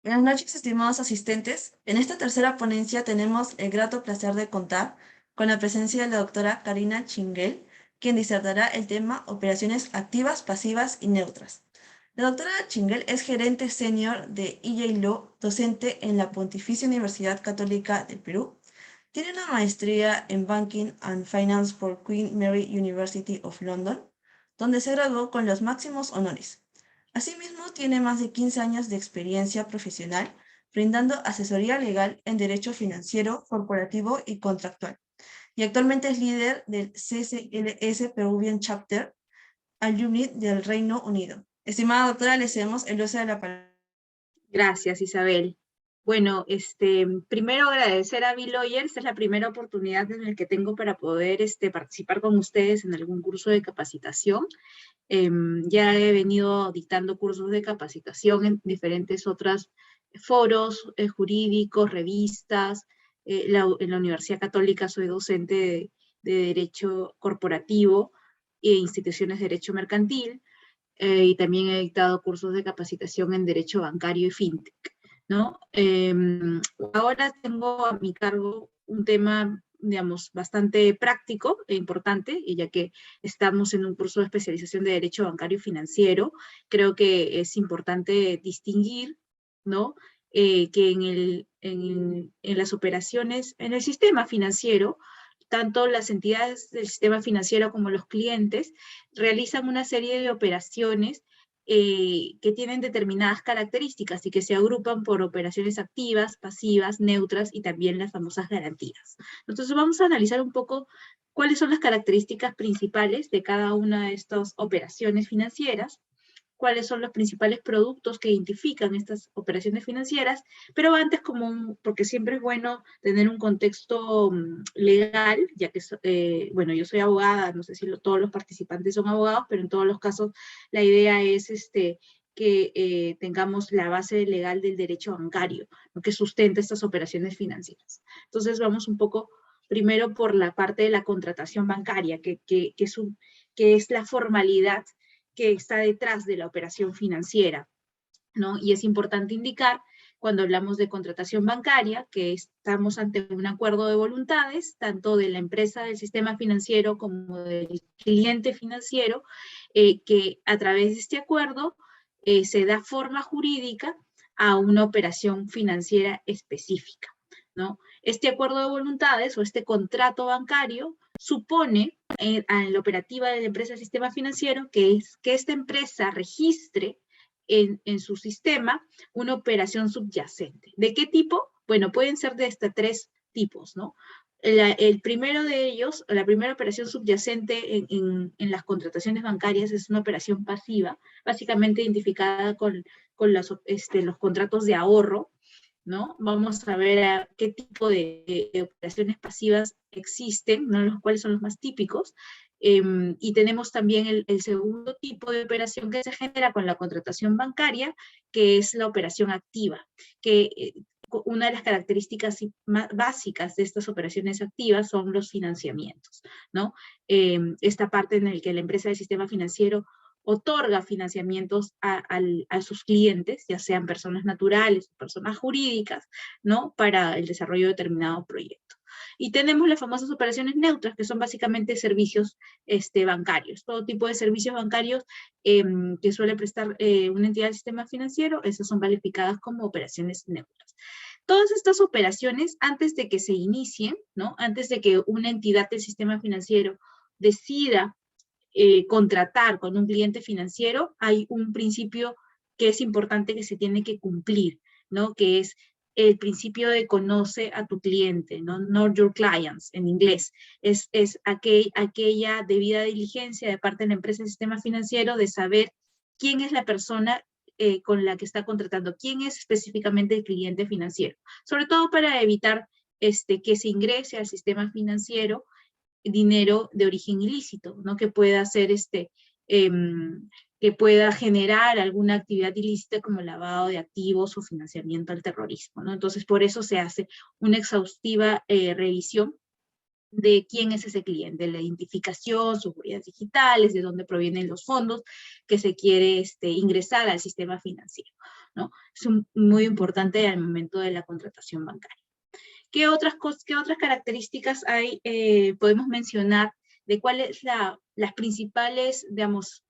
Buenas noches, estimados asistentes. En esta tercera ponencia tenemos el grato placer de contar con la presencia de la doctora Karina Chinguel, quien disertará el tema Operaciones activas, pasivas y neutras. La doctora Chinguel es gerente senior de EJ Law, docente en la Pontificia Universidad Católica del Perú. Tiene una maestría en Banking and Finance por Queen Mary University of London, donde se graduó con los máximos honores. Asimismo, tiene más de 15 años de experiencia profesional brindando asesoría legal en derecho financiero, corporativo y contractual. Y actualmente es líder del CCLS Peruvian Chapter, alumni del Reino Unido. Estimada doctora, le cedemos el uso de la palabra. Gracias, Isabel. Bueno, primero agradecer a Biloyer. Esta es la primera oportunidad en la que tengo para poder participar con ustedes en algún curso de capacitación. Ya he venido dictando cursos de capacitación en diferentes otros foros jurídicos, revistas. En la Universidad Católica soy docente de Derecho Corporativo e instituciones de Derecho Mercantil. Y también he dictado cursos de capacitación en Derecho Bancario y FinTech, ¿no? Ahora tengo a mi cargo un tema, digamos, bastante práctico e importante, y ya que estamos en un curso de especialización de Derecho Bancario y Financiero, creo que es importante distinguir, ¿no? Que en las operaciones, en el sistema financiero, tanto las entidades del sistema financiero como los clientes realizan una serie de operaciones que tienen determinadas características y que se agrupan por operaciones activas, pasivas, neutras y también las famosas garantías. Entonces vamos a analizar un poco cuáles son las características principales de cada una de estas operaciones financieras, cuáles son los principales productos que identifican estas operaciones financieras, pero antes, porque siempre es bueno tener un contexto legal, ya que, bueno, yo soy abogada, no sé si todos los participantes son abogados, pero en todos los casos la idea es que tengamos la base legal del derecho bancario, ¿no?, que sustenta estas operaciones financieras. Entonces vamos un poco primero por la parte de la contratación bancaria, que es la formalidad que está detrás de la operación financiera, ¿no? Y es importante indicar, cuando hablamos de contratación bancaria, que estamos ante un acuerdo de voluntades, tanto de la empresa del sistema financiero como del cliente financiero, que a través de este acuerdo se da forma jurídica a una operación financiera específica, ¿no? Este acuerdo de voluntades o este contrato bancario supone a la operativa de la empresa del sistema financiero que esta empresa registre en su sistema una operación subyacente. ¿De qué tipo? Bueno, pueden ser de hasta 3 tipos, ¿no? El primero de ellos, la primera operación subyacente en las contrataciones bancarias es una operación pasiva, básicamente identificada con los contratos de ahorro, ¿no? Vamos a ver qué tipo de operaciones pasivas existen, ¿no?, cuáles son los más típicos. Y tenemos también el segundo tipo de operación que se genera con la contratación bancaria, que es la operación activa, que una de las características más básicas de estas operaciones activas son los financiamientos, ¿no? Esta parte en la que la empresa del sistema financiero otorga financiamientos a sus clientes, ya sean personas naturales o personas jurídicas, ¿no?, para el desarrollo de determinado proyecto. Y tenemos las famosas operaciones neutras, que son básicamente servicios bancarios. Todo tipo de servicios bancarios que suele prestar una entidad del sistema financiero, esas son calificadas como operaciones neutras. Todas estas operaciones, antes de que se inicien, ¿no?, antes de que una entidad del sistema financiero decida contratar con un cliente financiero, hay un principio que es importante que se tiene que cumplir, ¿no?, que es el principio de conoce a tu cliente, ¿no? Know your clients, en inglés. Es aquella debida diligencia de parte de la empresa del sistema financiero de saber quién es la persona con la que está contratando, quién es específicamente el cliente financiero, sobre todo para evitar que se ingrese al sistema financiero dinero de origen ilícito, ¿no?, que pueda ser que pueda generar alguna actividad ilícita como lavado de activos o financiamiento al terrorismo, ¿no? Entonces, por eso se hace una exhaustiva revisión de quién es ese cliente, la identificación, sus huellas digitales, de dónde provienen los fondos que se quiere ingresar al sistema financiero, ¿no? Es muy importante al momento de la contratación bancaria. ¿Qué otras características hay, podemos mencionar de cuáles las principales, digamos,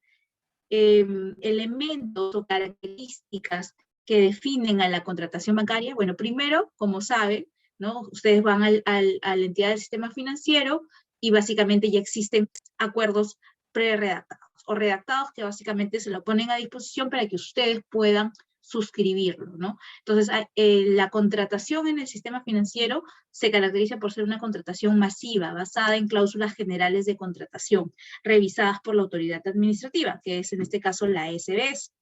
elementos o características que definen a la contratación bancaria? Bueno, primero, como saben, ¿no? Ustedes van a la entidad del sistema financiero y básicamente ya existen acuerdos pre-redactados o redactados que básicamente se lo ponen a disposición para que ustedes puedan suscribirlo, ¿no? Entonces, la contratación en el sistema financiero se caracteriza por ser una contratación masiva, basada en cláusulas generales de contratación, revisadas por la autoridad administrativa, que es en este caso la SBS,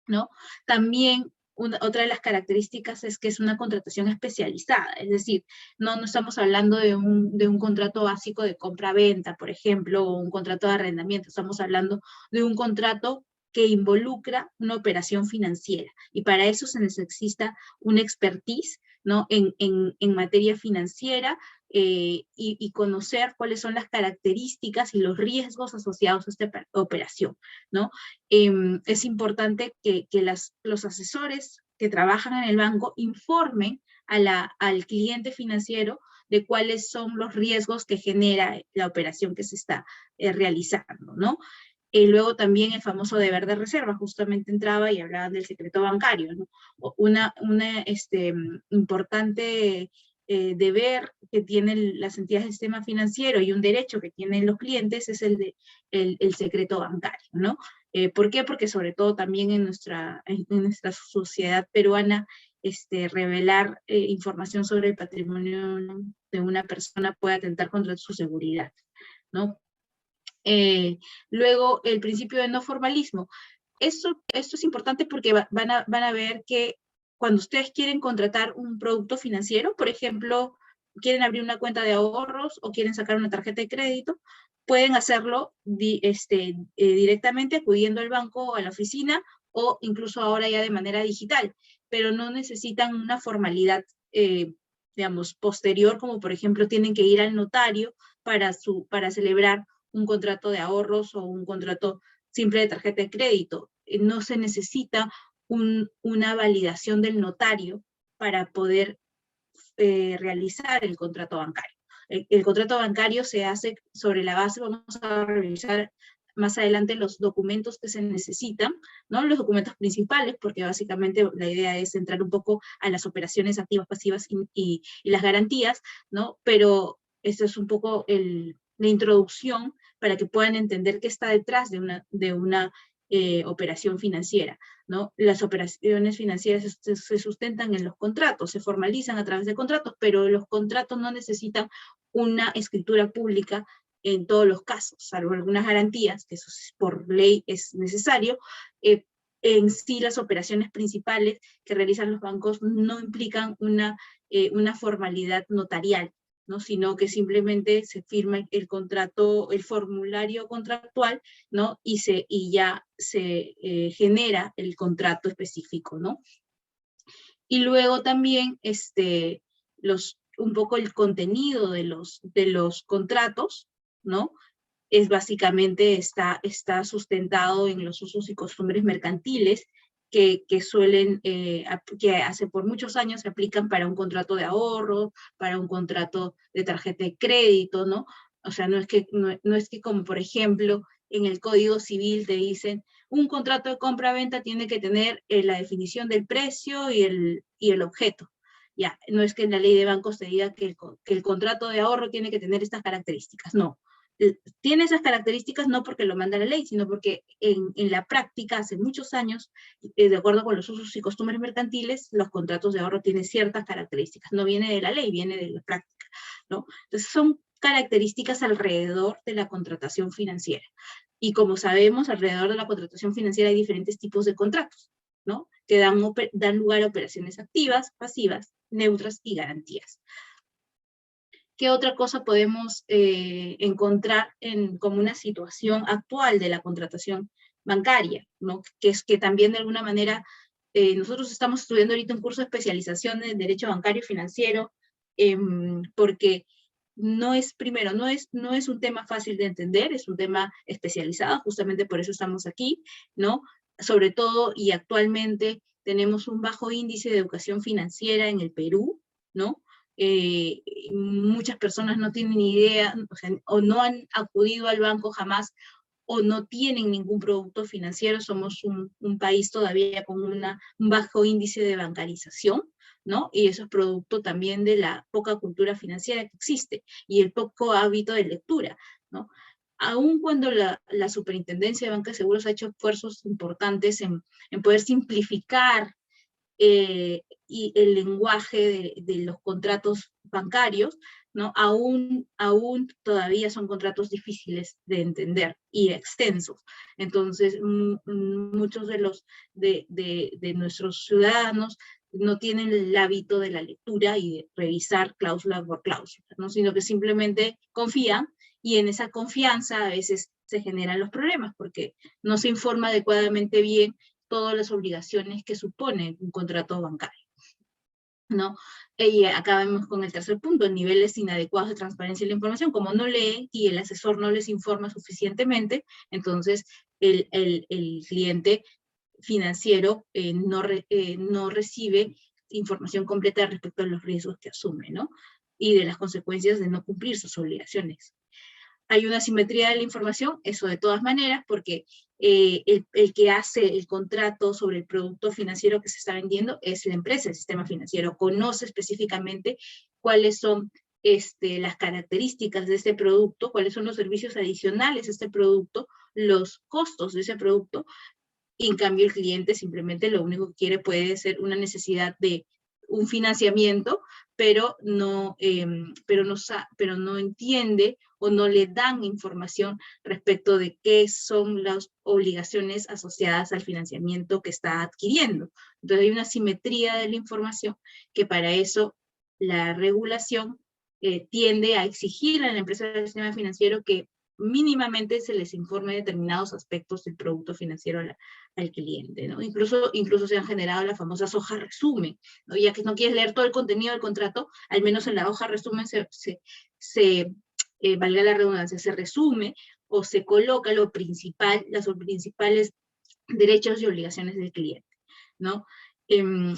¿no? También otra de las características es que es una contratación especializada, es decir, no estamos hablando de un contrato básico de compra-venta, por ejemplo, o un contrato de arrendamiento, estamos hablando de un contrato que involucra una operación financiera, y para eso se necesita una expertise, ¿no? en materia financiera, y conocer cuáles son las características y los riesgos asociados a esta operación, ¿no? Es importante que los asesores que trabajan en el banco informen al cliente financiero de cuáles son los riesgos que genera la operación que se está realizando, ¿no? Luego también el famoso deber de reserva, justamente entraba y hablaban del secreto bancario, ¿no? Una importante deber que tienen las entidades del sistema financiero y un derecho que tienen los clientes es el secreto bancario, ¿no? ¿Por qué? Porque sobre todo también en nuestra sociedad peruana, revelar información sobre el patrimonio de una persona puede atentar contra su seguridad, ¿no? Luego, el principio de no formalismo. Esto es importante porque van a ver que cuando ustedes quieren contratar un producto financiero, por ejemplo, quieren abrir una cuenta de ahorros o quieren sacar una tarjeta de crédito, pueden hacerlo directamente acudiendo al banco o a la oficina, o incluso ahora ya de manera digital, pero no necesitan una formalidad, digamos, posterior, como por ejemplo tienen que ir al notario para celebrar un contrato de ahorros o un contrato simple de tarjeta de crédito. No se necesita una validación del notario para poder realizar el contrato bancario. El contrato bancario se hace sobre la base, vamos a revisar más adelante los documentos que se necesitan, ¿no? Los documentos principales, porque básicamente la idea es entrar un poco a las operaciones activas, pasivas y las garantías, ¿no? Pero esto es un poco la introducción para que puedan entender qué está detrás de una operación financiera, ¿no? Las operaciones financieras se sustentan en los contratos, se formalizan a través de contratos, pero los contratos no necesitan una escritura pública en todos los casos, salvo algunas garantías, que eso por ley es necesario. En sí, las operaciones principales que realizan los bancos no implican una formalidad notarial, ¿no? Sino que simplemente se firma el contrato, el formulario contractual, ¿no? Y ya se genera el contrato específico, ¿no? Y luego también un poco el contenido de los contratos, ¿no? Es básicamente está sustentado en los usos y costumbres mercantiles que suelen, que hace por muchos años se aplican para un contrato de ahorro, para un contrato de tarjeta de crédito, ¿no? O sea, no es que como por ejemplo en el Código Civil te dicen un contrato de compra-venta tiene que tener la definición del precio y el objeto. Ya, no es que en la ley de bancos te diga que el contrato de ahorro tiene que tener estas características, no. Tiene esas características no porque lo manda la ley, sino porque en la práctica, hace muchos años, de acuerdo con los usos y costumbres mercantiles, los contratos de ahorro tienen ciertas características. No viene de la ley, viene de la práctica, ¿no? Entonces son características alrededor de la contratación financiera. Y como sabemos, alrededor de la contratación financiera hay diferentes tipos de contratos, ¿no? Que dan lugar a operaciones activas, pasivas, neutras y garantías. ¿Qué otra cosa podemos encontrar como una situación actual de la contratación bancaria, ¿no? Que es que también de alguna manera nosotros estamos estudiando ahorita un curso de especialización en Derecho Bancario y Financiero, porque primero, no es un tema fácil de entender, es un tema especializado, justamente por eso estamos aquí, ¿no? Sobre todo y actualmente tenemos un bajo índice de educación financiera en el Perú, ¿no? Muchas personas no tienen ni idea, o sea, o no han acudido al banco jamás, o no tienen ningún producto financiero. Somos un país todavía con un bajo índice de bancarización, ¿no? Y eso es producto también de la poca cultura financiera que existe y el poco hábito de lectura, ¿no? Aun cuando la Superintendencia de Banca de Seguros ha hecho esfuerzos importantes en poder simplificar y el lenguaje de los contratos bancarios, ¿no? Aún todavía son contratos difíciles de entender y extensos. Entonces, muchos de nuestros ciudadanos no tienen el hábito de la lectura y de revisar cláusula por cláusula, ¿no? Sino que simplemente confían, y en esa confianza a veces se generan los problemas porque no se informa adecuadamente bien todas las obligaciones que supone un contrato bancario, ¿no? Y acá vemos con el tercer punto, niveles inadecuados de transparencia de la información. Como no leen y el asesor no les informa suficientemente, entonces el cliente financiero no recibe información completa respecto a los riesgos que asume, ¿no? Y de las consecuencias de no cumplir sus obligaciones. Hay una simetría de la información, eso de todas maneras, porque el que hace el contrato sobre el producto financiero que se está vendiendo es la empresa, el sistema financiero, conoce específicamente cuáles son las características de este producto, cuáles son los servicios adicionales de este producto, los costos de ese producto, y en cambio el cliente simplemente lo único que quiere puede ser una necesidad de un financiamiento, pero no entiende o no le dan información respecto de qué son las obligaciones asociadas al financiamiento que está adquiriendo. Entonces hay una simetría de la información que para eso la regulación tiende a exigir a la empresa del sistema financiero que mínimamente se les informe determinados aspectos del producto financiero al cliente, ¿no? Incluso se han generado las famosas hojas resumen, ¿no? Ya que no quieres leer todo el contenido del contrato, al menos en la hoja resumen valga la redundancia, se resume o se coloca lo principal, los principales derechos y obligaciones del cliente, ¿no? Y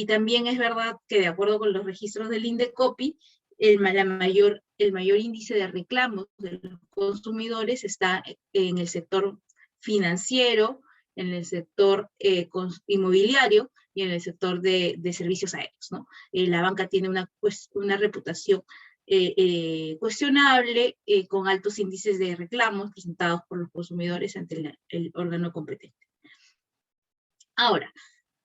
también es verdad que de acuerdo con los registros del Indecopi, el mayor índice de reclamos de los consumidores está en el sector financiero, en el sector inmobiliario y en el sector de servicios aéreos, ¿no? La banca tiene una reputación cuestionable, con altos índices de reclamos presentados por los consumidores ante el órgano competente. Ahora,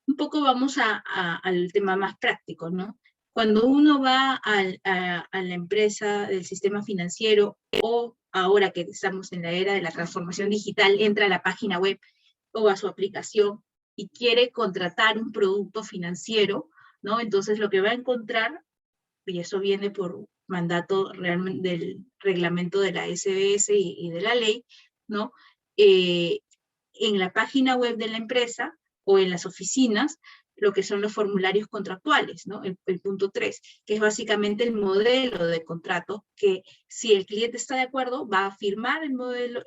un poco vamos al tema más práctico, ¿no? Cuando uno va a la empresa del sistema financiero, o ahora que estamos en la era de la transformación digital, entra a la página web o a su aplicación y quiere contratar un producto financiero, ¿no? Entonces lo que va a encontrar, y eso viene por mandato realmente del reglamento de la SBS y de la ley, ¿no? En la página web de la empresa o en las oficinas, lo que son los formularios contractuales, ¿no? El punto 3, que es básicamente el modelo de contrato, que si el cliente está de acuerdo, va a firmar el modelo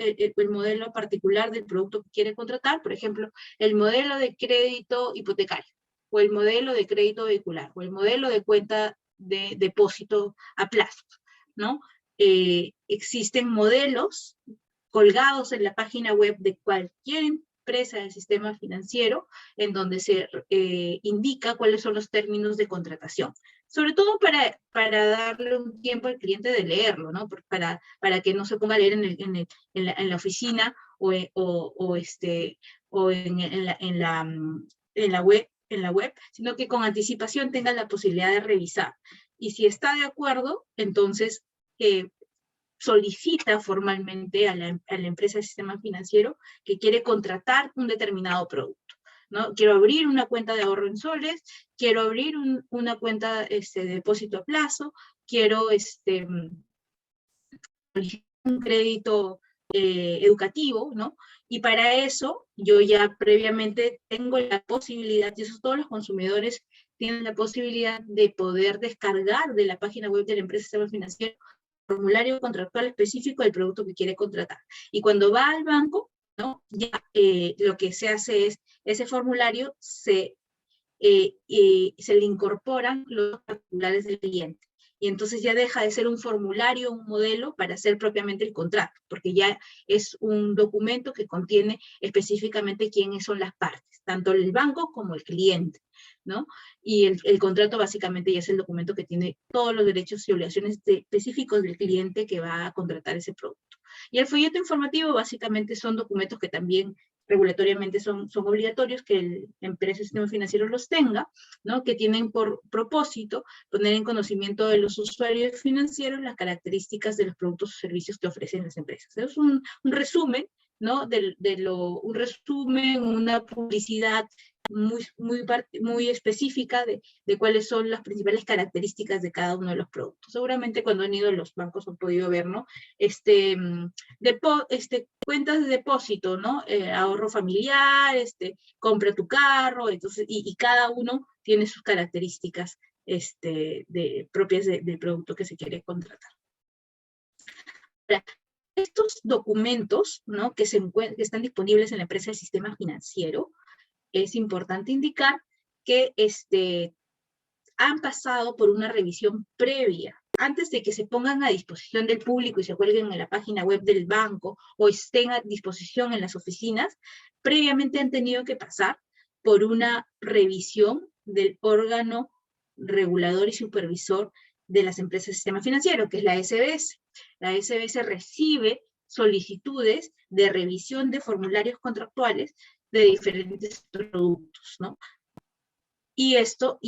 particular del producto que quiere contratar, por ejemplo, el modelo de crédito hipotecario, o el modelo de crédito vehicular, o el modelo de cuenta de depósito a plazo, ¿no? Existen modelos colgados en la página web de cualquier empresa del sistema financiero, en donde se indica cuáles son los términos de contratación. Sobre todo para darle un tiempo al cliente de leerlo, ¿no? Para que no se ponga a leer en la oficina o en la web, sino que con anticipación tenga la posibilidad de revisar. Y si está de acuerdo, entonces solicita formalmente a la empresa del sistema financiero que quiere contratar un determinado producto, ¿no? Quiero abrir una cuenta de ahorro en soles, quiero abrir una cuenta de depósito a plazo, quiero un crédito educativo, ¿no? Y para eso yo ya previamente tengo la posibilidad, y eso todos los consumidores tiene la posibilidad de poder descargar de la página web de la empresa sistema financiero formulario contractual específico del producto que quiere contratar. Y cuando va al banco, ¿no? Ya lo que se hace es, ese formulario se le incorporan los particulares del cliente. Y entonces ya deja de ser un formulario, un modelo para hacer propiamente el contrato, porque ya es un documento que contiene específicamente quiénes son las partes, tanto el banco como el cliente, ¿no? Y el contrato básicamente ya es el documento que tiene todos los derechos y obligaciones específicos del cliente que va a contratar ese producto. Y el folleto informativo básicamente son documentos que también regulatoriamente son obligatorios que la empresa de sistema financiero los tenga, ¿no? Que tienen por propósito poner en conocimiento de los usuarios financieros las características de los productos o servicios que ofrecen las empresas. Es un resumen, ¿no? Un resumen, una publicidad muy específica de cuáles son las principales características de cada uno de los productos. Seguramente cuando han ido a los bancos han podido ver, ¿no? Cuentas de depósito, ¿no? Ahorro familiar, compra tu carro, entonces, y cada uno tiene sus características propias del producto que se quiere contratar. Ahora, estos documentos, ¿no? que están disponibles en la empresa del sistema financiero, es importante indicar que han pasado por una revisión previa. Antes de que se pongan a disposición del público y se cuelguen en la página web del banco o estén a disposición en las oficinas, previamente han tenido que pasar por una revisión del órgano regulador y supervisor de las empresas del sistema financiero, que es la SBS. La SBS recibe solicitudes de revisión de formularios contractuales de diferentes productos, ¿no? Y esta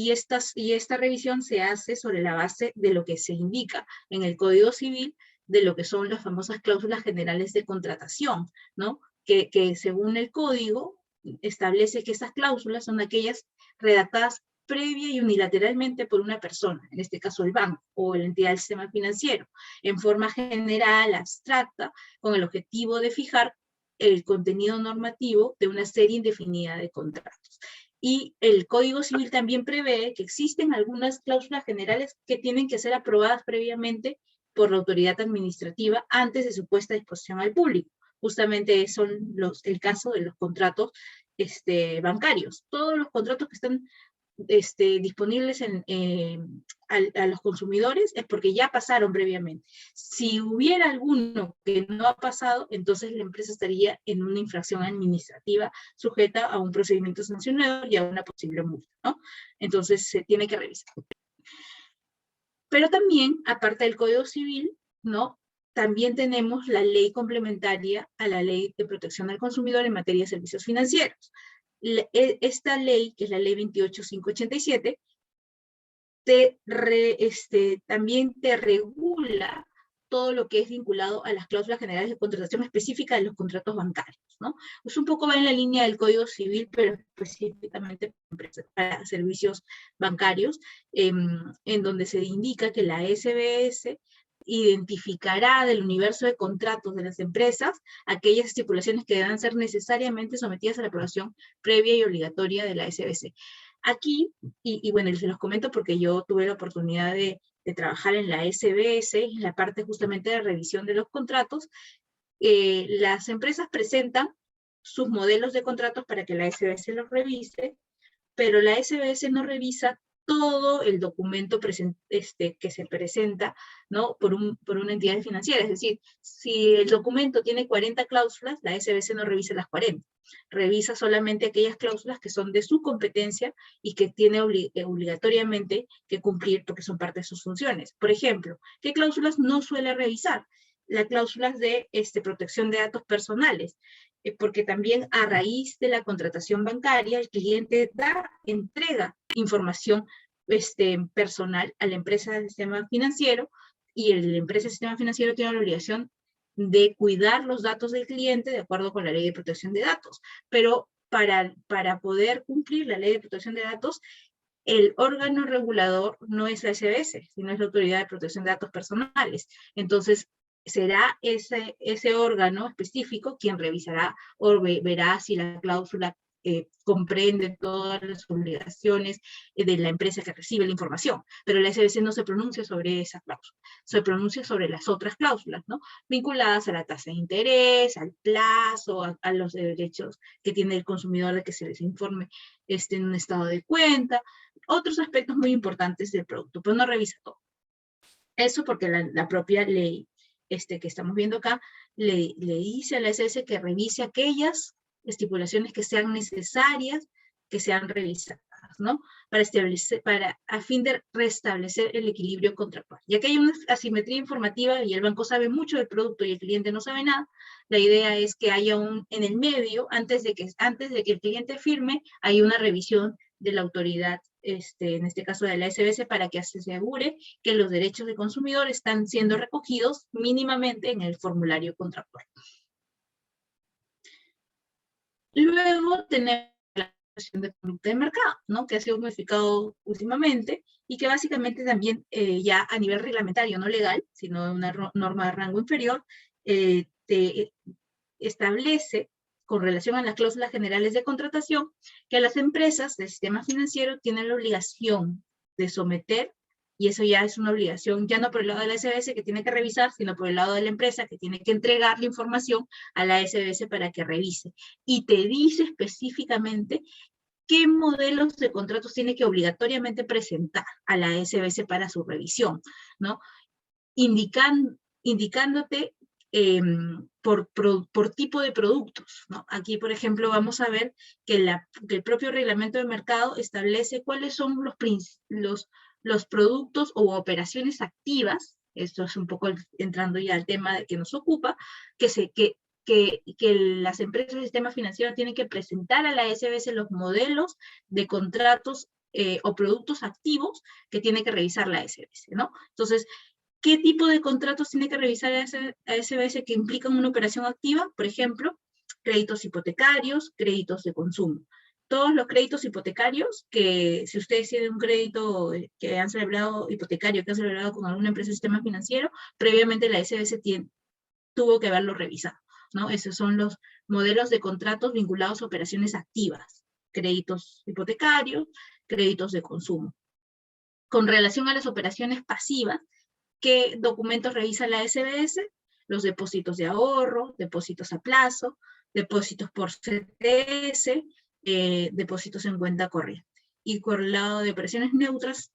revisión se hace sobre la base de lo que se indica en el Código Civil, de lo que son las famosas cláusulas generales de contratación, ¿no? Que según el Código establece que estas cláusulas son aquellas redactadas previa y unilateralmente por una persona, en este caso el banco o la entidad del sistema financiero, en forma general, abstracta, con el objetivo de fijar el contenido normativo de una serie indefinida de contratos. Y el Código Civil también prevé que existen algunas cláusulas generales que tienen que ser aprobadas previamente por la autoridad administrativa antes de su puesta a disposición al público. Justamente son el caso de los contratos bancarios. Todos los contratos que están disponibles a los consumidores es porque ya pasaron previamente. Si hubiera alguno que no ha pasado, entonces la empresa estaría en una infracción administrativa sujeta a un procedimiento sancionador y a una posible multa, ¿no? Entonces se tiene que revisar. Pero también, aparte del Código Civil, ¿no? También tenemos la ley complementaria a la Ley de Protección al Consumidor en materia de servicios financieros. Esta ley, que es la ley 28587, también te regula todo lo que es vinculado a las cláusulas generales de contratación específica de los contratos bancarios, ¿no? Es un poco va en la línea del Código Civil, pero específicamente para servicios bancarios, en donde se indica que la SBS identificará del universo de contratos de las empresas aquellas estipulaciones que deban ser necesariamente sometidas a la aprobación previa y obligatoria de la SBS. Aquí, y bueno, se los comento porque yo tuve la oportunidad de trabajar en la SBS, en la parte justamente de revisión de los contratos. Las empresas presentan sus modelos de contratos para que la SBS los revise, pero la SBS no revisa todo el documento que se presenta, ¿no? por una entidad financiera. Es decir, si el documento tiene 40 cláusulas, la SBS no revisa las 40. Revisa solamente aquellas cláusulas que son de su competencia y que tiene obligatoriamente que cumplir porque son parte de sus funciones. Por ejemplo, ¿qué cláusulas no suele revisar? Las cláusulas de protección de datos personales, porque también a raíz de la contratación bancaria, el cliente entrega información personal a la empresa del sistema financiero, y la empresa del sistema financiero tiene la obligación de cuidar los datos del cliente de acuerdo con la ley de protección de datos. Pero para poder cumplir la ley de protección de datos, el órgano regulador no es la SBS, sino es la Autoridad de Protección de Datos Personales. Entonces, será ese órgano específico quien revisará o verá si la cláusula comprende todas las obligaciones de la empresa que recibe la información, pero la SBC no se pronuncia sobre esa cláusula, se pronuncia sobre las otras cláusulas, ¿no? Vinculadas a la tasa de interés, al plazo, a los derechos que tiene el consumidor de que se les informe en un estado de cuenta, otros aspectos muy importantes del producto, pero no revisa todo. Eso porque la propia ley que estamos viendo acá le dice a la SS que revise aquellas estipulaciones que sean necesarias, que sean revisadas, ¿no? A fin de restablecer el equilibrio contractual. Ya que hay una asimetría informativa y el banco sabe mucho del producto y el cliente no sabe nada, la idea es que haya en el medio, antes de que el cliente firme, hay una revisión de la autoridad, en este caso de la SBS, para que se asegure que los derechos del consumidor están siendo recogidos mínimamente en el formulario contractual. Luego tenemos la declaración de conducta de mercado, ¿no? Que ha sido modificado últimamente y que básicamente también ya a nivel reglamentario, no legal, sino una norma de rango inferior, te establece con relación a las cláusulas generales de contratación que las empresas del sistema financiero tienen la obligación de someter, y eso ya es una obligación, ya no por el lado de la SBS que tiene que revisar, sino por el lado de la empresa que tiene que entregar la información a la SBS para que revise. Y te dice específicamente qué modelos de contratos tiene que obligatoriamente presentar a la SBS para su revisión, ¿no? Indicándote por tipo de productos, ¿no? Aquí, por ejemplo, vamos a ver que el propio reglamento de mercado establece cuáles son los productos o operaciones activas, esto es un poco entrando ya al tema de que nos ocupa, que las empresas del sistema financiero tienen que presentar a la SBS los modelos de contratos o productos activos que tiene que revisar la SBS, ¿no? Entonces, ¿qué tipo de contratos tiene que revisar a SBS que implican una operación activa? Por ejemplo, créditos hipotecarios, créditos de consumo. Todos los créditos hipotecarios, que si ustedes tienen un crédito que han celebrado hipotecario, que han celebrado con alguna empresa del sistema financiero, previamente la SBS tuvo que haberlo revisado, ¿no? Esos son los modelos de contratos vinculados a operaciones activas, créditos hipotecarios, créditos de consumo. Con relación a las operaciones pasivas, ¿qué documentos revisa la SBS? Los depósitos de ahorro, depósitos a plazo, depósitos por CTS, depósitos en cuenta corriente. Y por el lado de operaciones neutras,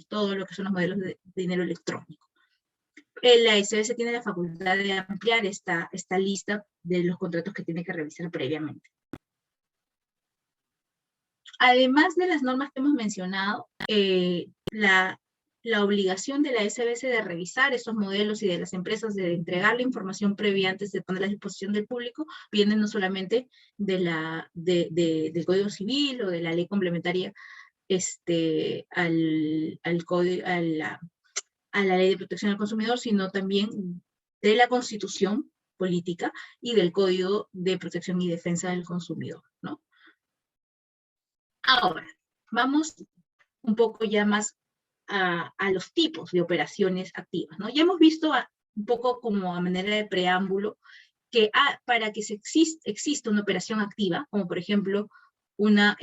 todo lo que son los modelos de dinero electrónico. La SBS tiene la facultad de ampliar esta lista de los contratos que tiene que revisar previamente. Además de las normas que hemos mencionado, la obligación de la SBS de revisar esos modelos y de las empresas de entregar la información previa antes de ponerla a disposición del público viene no solamente del Código Civil o de la ley complementaria a la Ley de Protección al Consumidor, sino también de la Constitución política y del Código de Protección y Defensa del Consumidor, ¿no? Ahora, vamos un poco ya más a los tipos de operaciones activas, ¿no? Ya hemos visto un poco como a manera de preámbulo que para que exista una operación activa, como por ejemplo una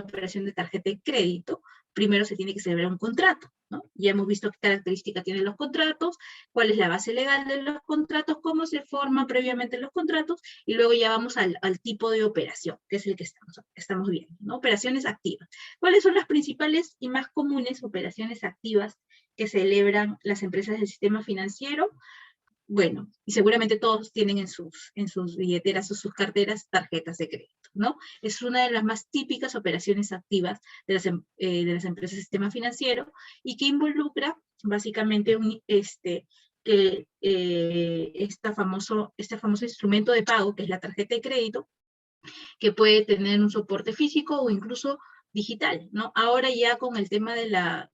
operación de tarjeta de crédito, primero se tiene que celebrar un contrato, ¿no? Ya hemos visto qué características tienen los contratos, cuál es la base legal de los contratos, cómo se forman previamente los contratos, y luego ya vamos al tipo de operación, que es el que estamos viendo, ¿no? Operaciones activas. ¿Cuáles son las principales y más comunes operaciones activas que celebran las empresas del sistema financiero? Bueno, y seguramente todos tienen en sus billeteras o sus carteras tarjetas de crédito, ¿no? Es una de las más típicas operaciones activas de las empresas del sistema financiero y que involucra básicamente este famoso instrumento de pago, que es la tarjeta de crédito, que puede tener un soporte físico o incluso digital, ¿no? Ahora ya con el tema de la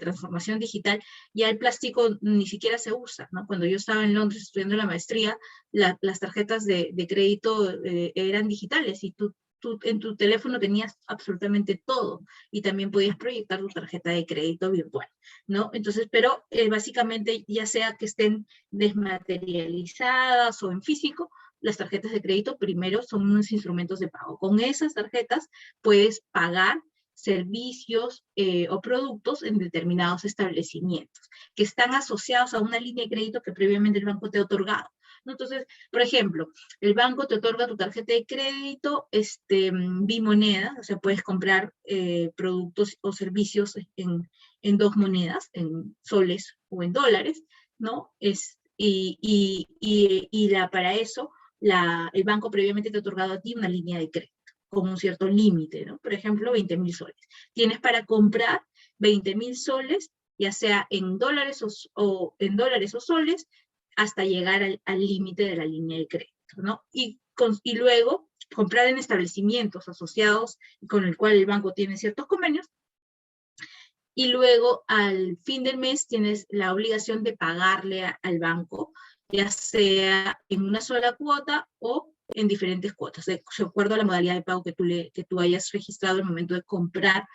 transformación digital, ya el plástico ni siquiera se usa, ¿no? Cuando yo estaba en Londres estudiando la maestría, las tarjetas de crédito eran digitales y tú en tu teléfono tenías absolutamente todo y también podías proyectar tu tarjeta de crédito virtual, ¿no? Entonces, pero básicamente ya sea que estén desmaterializadas o en físico, las tarjetas de crédito primero son unos instrumentos de pago. Con esas tarjetas puedes pagar servicios o productos en determinados establecimientos que están asociados a una línea de crédito que previamente el banco te ha otorgado, ¿no? Entonces, por ejemplo, el banco te otorga tu tarjeta de crédito, bimoneda, o sea, puedes comprar productos o servicios en dos monedas, en soles o en dólares, ¿no? Para eso, el banco previamente te ha otorgado a ti una línea de crédito con un cierto límite, ¿no? Por ejemplo, 20.000 soles. Tienes para comprar 20.000 soles, ya sea en dólares o soles, hasta llegar al límite de la línea de crédito, ¿no? Y luego comprar en establecimientos asociados con el cual el banco tiene ciertos convenios, y luego al fin del mes tienes la obligación de pagarle al banco, ya sea en una sola cuota o en diferentes cuotas, de acuerdo a la modalidad de pago que tú hayas registrado al momento de comprar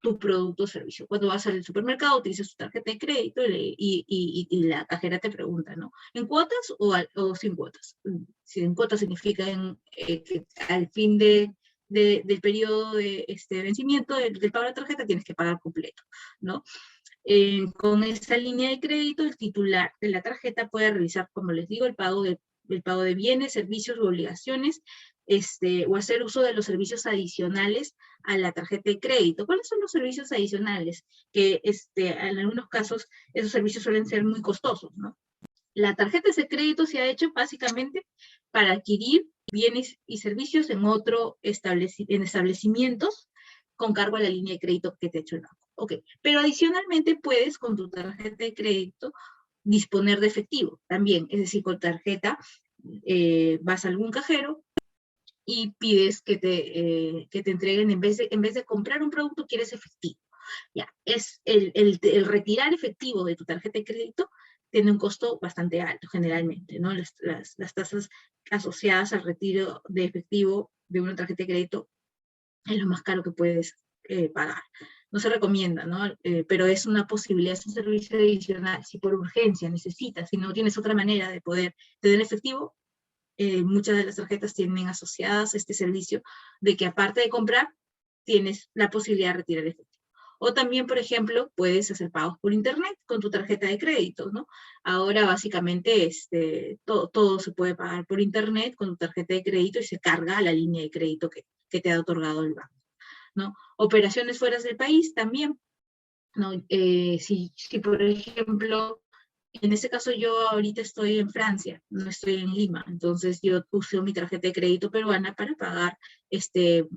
tu producto o servicio. Cuando vas al supermercado, utilizas tu tarjeta de crédito y la cajera te pregunta, ¿no? ¿En cuotas o sin cuotas? Si en cuotas significa que al fin del periodo de vencimiento del pago de la tarjeta tienes que pagar completo, ¿no? Con esa línea de crédito, el titular de la tarjeta puede realizar, como les digo, el pago de bienes, servicios u obligaciones, o hacer uso de los servicios adicionales a la tarjeta de crédito. ¿Cuáles son los servicios adicionales? Que en algunos casos esos servicios suelen ser muy costosos, ¿no? La tarjeta de crédito se ha hecho básicamente para adquirir bienes y servicios en establecimientos con cargo a la línea de crédito que te ha hecho el banco. Ok, pero adicionalmente puedes con tu tarjeta de crédito disponer de efectivo también, es decir, con tarjeta vas a algún cajero y pides que te entreguen, en vez de comprar un producto, quieres efectivo. Ya, es el retirar efectivo de tu tarjeta de crédito tiene un costo bastante alto generalmente, ¿no? Las tasas asociadas al retiro de efectivo de una tarjeta de crédito es lo más caro que puedes pagar. No se recomienda, ¿no? Pero es una posibilidad, es un servicio adicional. Si por urgencia necesitas, si no tienes otra manera de poder tener efectivo, muchas de las tarjetas tienen asociadas este servicio de que aparte de comprar, tienes la posibilidad de retirar efectivo. O también, por ejemplo, puedes hacer pagos por internet con tu tarjeta de crédito, ¿no? Ahora básicamente todo se puede pagar por internet con tu tarjeta de crédito y se carga a la línea de crédito que te ha otorgado el banco, ¿no? Operaciones fuera del país también, ¿no? Si por ejemplo, en este caso yo ahorita estoy en Francia, no estoy en Lima, entonces yo uso mi tarjeta de crédito peruana para pagar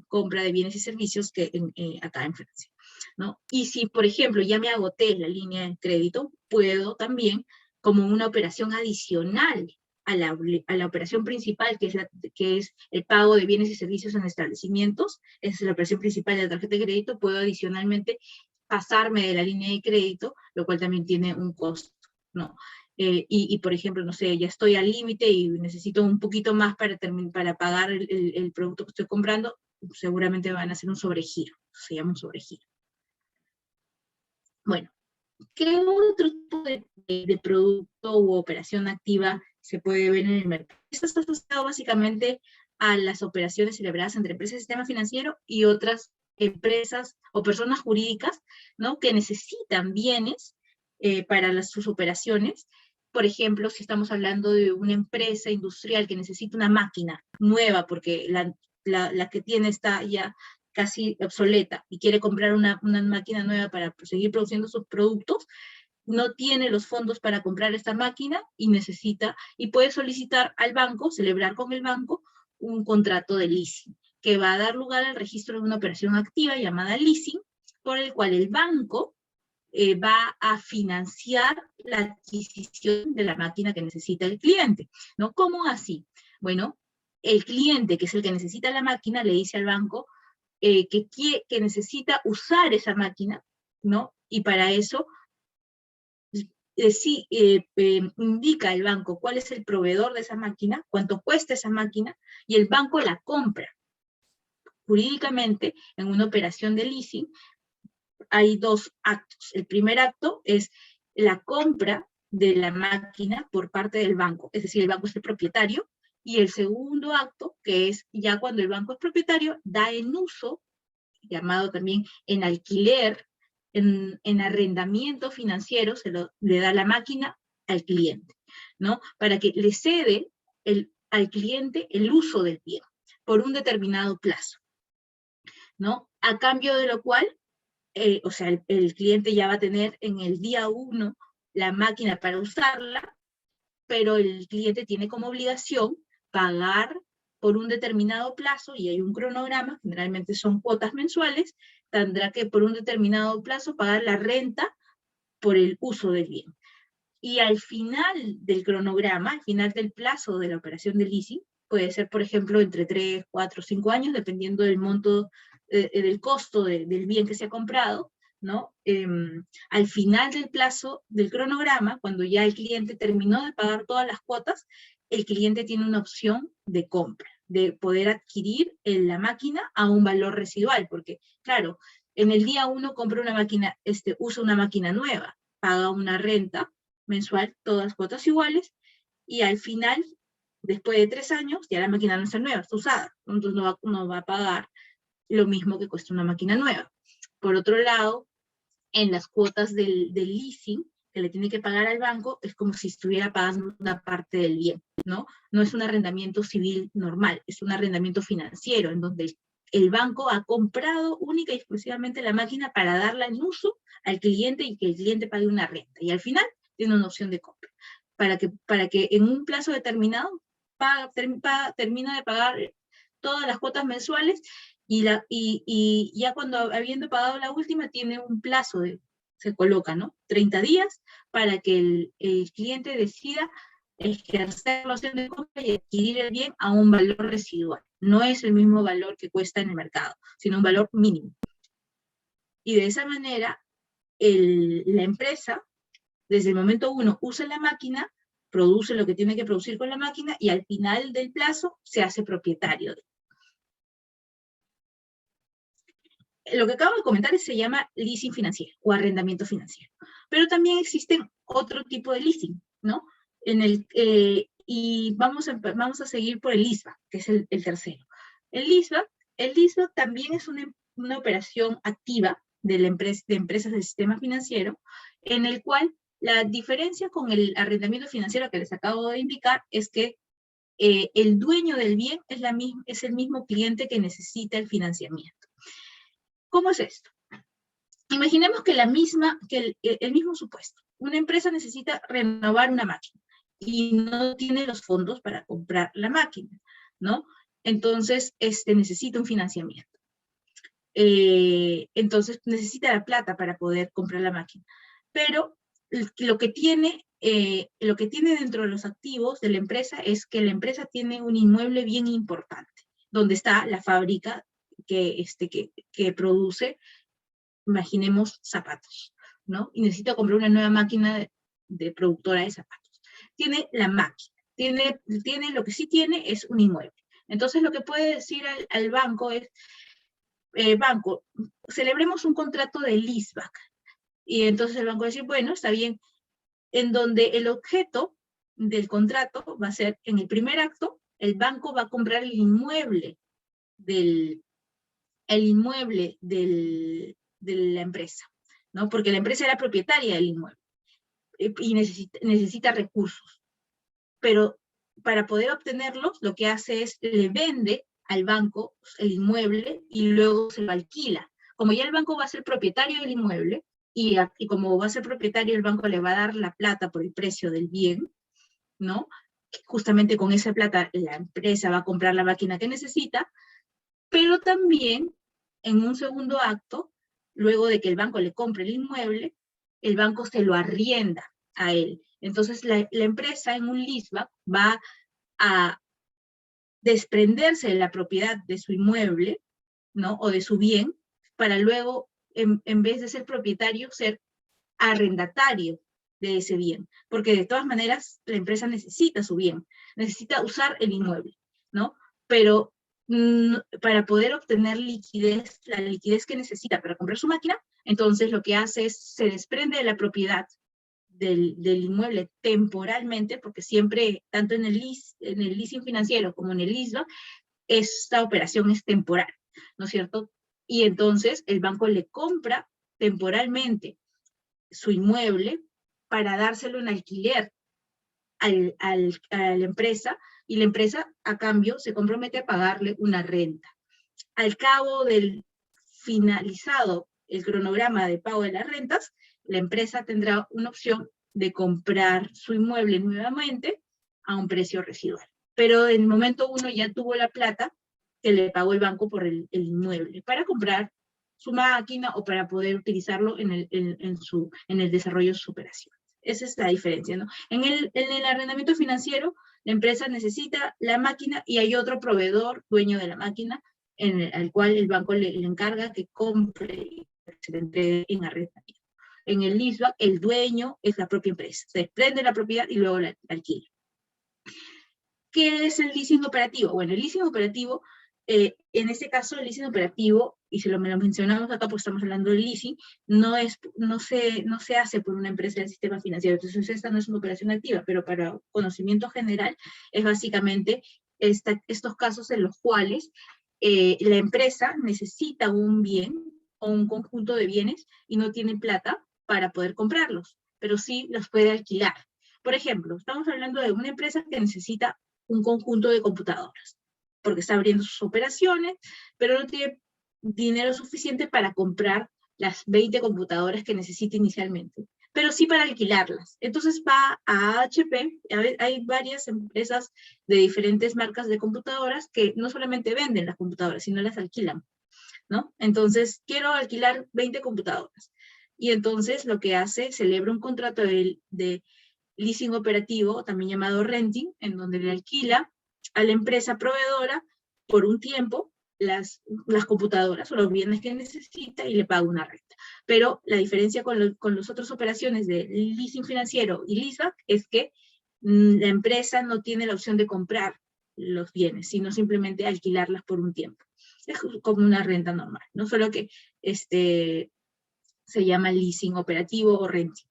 compra de bienes y servicios acá en Francia, ¿no? Y si, por ejemplo, ya me agoté la línea de crédito, puedo también, como una operación adicional a la operación principal, que es el pago de bienes y servicios en establecimientos, esa es la operación principal de la tarjeta de crédito, puedo adicionalmente pasarme de la línea de crédito, lo cual también tiene un costo, ¿no? Por ejemplo, no sé, ya estoy al límite y necesito un poquito más para pagar el producto que estoy comprando, seguramente van a hacer un sobregiro, se llama un sobregiro. Bueno, ¿qué otro tipo de producto u operación activa se puede ver en el mercado? Esto está asociado básicamente a las operaciones celebradas entre empresas del sistema financiero y otras empresas o personas jurídicas, ¿no? Que necesitan bienes para sus operaciones. Por ejemplo, si estamos hablando de una empresa industrial que necesita una máquina nueva porque la que tiene está ya casi obsoleta y quiere comprar una máquina nueva para seguir produciendo sus productos, no tiene los fondos para comprar esta máquina y puede solicitar al banco, celebrar con el banco, un contrato de leasing, que va a dar lugar al registro de una operación activa llamada leasing, por el cual el banco va a financiar la adquisición de la máquina que necesita el cliente, ¿no? ¿Cómo así? Bueno, el cliente, que es el que necesita la máquina, le dice al banco que necesita usar esa máquina, ¿no? Y para eso indica el banco cuál es el proveedor de esa máquina, cuánto cuesta esa máquina, y el banco la compra. Jurídicamente, en una operación de leasing, hay dos actos. El primer acto es la compra de la máquina por parte del banco, es decir, el banco es el propietario, Y el segundo acto, que es ya cuando el banco es propietario, da en uso, llamado también en alquiler, en arrendamiento financiero, le da la máquina al cliente, ¿no? Para que le cede al cliente el uso del bien por un determinado plazo, ¿no? A cambio de lo cual, o sea, el cliente ya va a tener en el día 1 la máquina para usarla, pero el cliente tiene como obligación pagar por un determinado plazo, y hay un cronograma, generalmente son cuotas mensuales, tendrá que por un determinado plazo pagar la renta por el uso del bien. Y al final del cronograma, al final del plazo de la operación de leasing, puede ser, por ejemplo, entre 3, 4, 5 años, dependiendo del monto, del costo del bien que se ha comprado, ¿no? Al final del plazo del cronograma, cuando ya el cliente terminó de pagar todas las cuotas, el cliente tiene una opción de compra, de poder adquirir la máquina a un valor residual, porque, claro, en el día 1 compra una máquina, usa una máquina nueva, paga una renta mensual, todas cuotas iguales, y al final, después de 3 años, ya la máquina no está nueva, está usada, entonces no va a pagar lo mismo que cuesta una máquina nueva. Por otro lado, en las cuotas del leasing que le tiene que pagar al banco, es como si estuviera pagando una parte del bien, ¿no? No es un arrendamiento civil normal, es un arrendamiento financiero, en donde el banco ha comprado única y exclusivamente la máquina para darla en uso al cliente y que el cliente pague una renta. Y al final tiene una opción de compra, para que en un plazo determinado termina de pagar todas las cuotas mensuales, y ya cuando habiendo pagado la última tiene un plazo, se coloca, ¿no? 30 días para que el cliente decida ejercer la opción de compra y adquirir el bien a un valor residual. No es el mismo valor que cuesta en el mercado, sino un valor mínimo. Y de esa manera, la empresa, desde el momento 1, usa la máquina, produce lo que tiene que producir con la máquina, y al final del plazo se hace propietario. Lo que acabo de comentar se llama leasing financiero o arrendamiento financiero. Pero también existen otro tipo de leasing, ¿no? Y vamos a seguir por el leaseback, que es el tercero. El leaseback también es una operación activa de empresas del sistema financiero, en el cual la diferencia con el arrendamiento financiero que les acabo de indicar es que el dueño del bien es el mismo cliente que necesita el financiamiento. ¿Cómo es esto? Imaginemos que el mismo supuesto. Una empresa necesita renovar una máquina y no tiene los fondos para comprar la máquina, ¿no? Entonces, necesita un financiamiento. Entonces, necesita la plata para poder comprar la máquina. Pero lo que tiene dentro de los activos de la empresa es que la empresa tiene un inmueble bien importante, donde está la fábrica que produce, imaginemos, zapatos, ¿no? Y necesita comprar una nueva máquina de productora de zapatos. Tiene la máquina, lo que sí tiene es un inmueble. Entonces lo que puede decir al banco es, banco, celebremos un contrato de leaseback. Y entonces el banco va a decir, bueno, está bien, en donde el objeto del contrato va a ser, en el primer acto, el banco va a comprar el inmueble de la empresa, ¿no? Porque la empresa era propietaria del inmueble y necesita recursos. Pero para poder obtenerlos, lo que hace es, le vende al banco el inmueble y luego se lo alquila. Como ya el banco va a ser propietario del inmueble, y como va a ser propietario, el banco le va a dar la plata por el precio del bien, ¿no? Justamente con esa plata la empresa va a comprar la máquina que necesita, pero también en un segundo acto, luego de que el banco le compre el inmueble, el banco se lo arrienda a él. Entonces la empresa en un leaseback va a desprenderse de la propiedad de su inmueble, ¿no? O de su bien, para luego, en vez de ser propietario, ser arrendatario de ese bien, porque de todas maneras la empresa necesita su bien, necesita usar el inmueble, ¿no? Pero para poder obtener liquidez, la liquidez que necesita para comprar su máquina, entonces lo que hace es, se desprende de la propiedad del inmueble temporalmente, porque siempre, tanto en el leasing financiero como en el leaseback, esta operación es temporal, ¿no es cierto? Y entonces el banco le compra temporalmente su inmueble para dárselo en alquiler a la empresa, y la empresa a cambio se compromete a pagarle una renta. Al cabo del finalizado el cronograma de pago de las rentas, la empresa tendrá una opción de comprar su inmueble nuevamente a un precio residual. Pero en el momento uno ya tuvo la plata que le pagó el banco por el inmueble para comprar su máquina o para poder utilizarlo en el desarrollo de su operación. Esa es la diferencia, ¿no? En el arrendamiento financiero, la empresa necesita la máquina y hay otro proveedor, dueño de la máquina, al cual el banco le encarga que compre y se le entregue en arrendamiento. En el leaseback, el dueño es la propia empresa. Se desprende la propiedad y luego la alquila. ¿Qué es el leasing operativo? Bueno, el leasing operativo, en este caso el leasing operativo, y si me lo mencionamos acá porque estamos hablando del leasing, no se hace por una empresa del sistema financiero, entonces esta no es una operación activa, pero para conocimiento general es básicamente estos casos en los cuales la empresa necesita un bien o un conjunto de bienes y no tiene plata para poder comprarlos, pero sí los puede alquilar. Por ejemplo, estamos hablando de una empresa que necesita un conjunto de computadoras, porque está abriendo sus operaciones, pero no tiene dinero suficiente para comprar las 20 computadoras que necesita inicialmente, pero sí para alquilarlas. Entonces va a HP, hay varias empresas de diferentes marcas de computadoras que no solamente venden las computadoras, sino las alquilan, ¿no? Entonces, quiero alquilar 20 computadoras. Y entonces lo que hace, celebra un contrato de leasing operativo, también llamado renting, en donde le alquila a la empresa proveedora por un tiempo las computadoras o los bienes que necesita y le paga una renta. Pero la diferencia con las otras operaciones de leasing financiero y leaseback es que la empresa no tiene la opción de comprar los bienes, sino simplemente alquilarlas por un tiempo. Es como una renta normal, no solo que se llama leasing operativo o renting.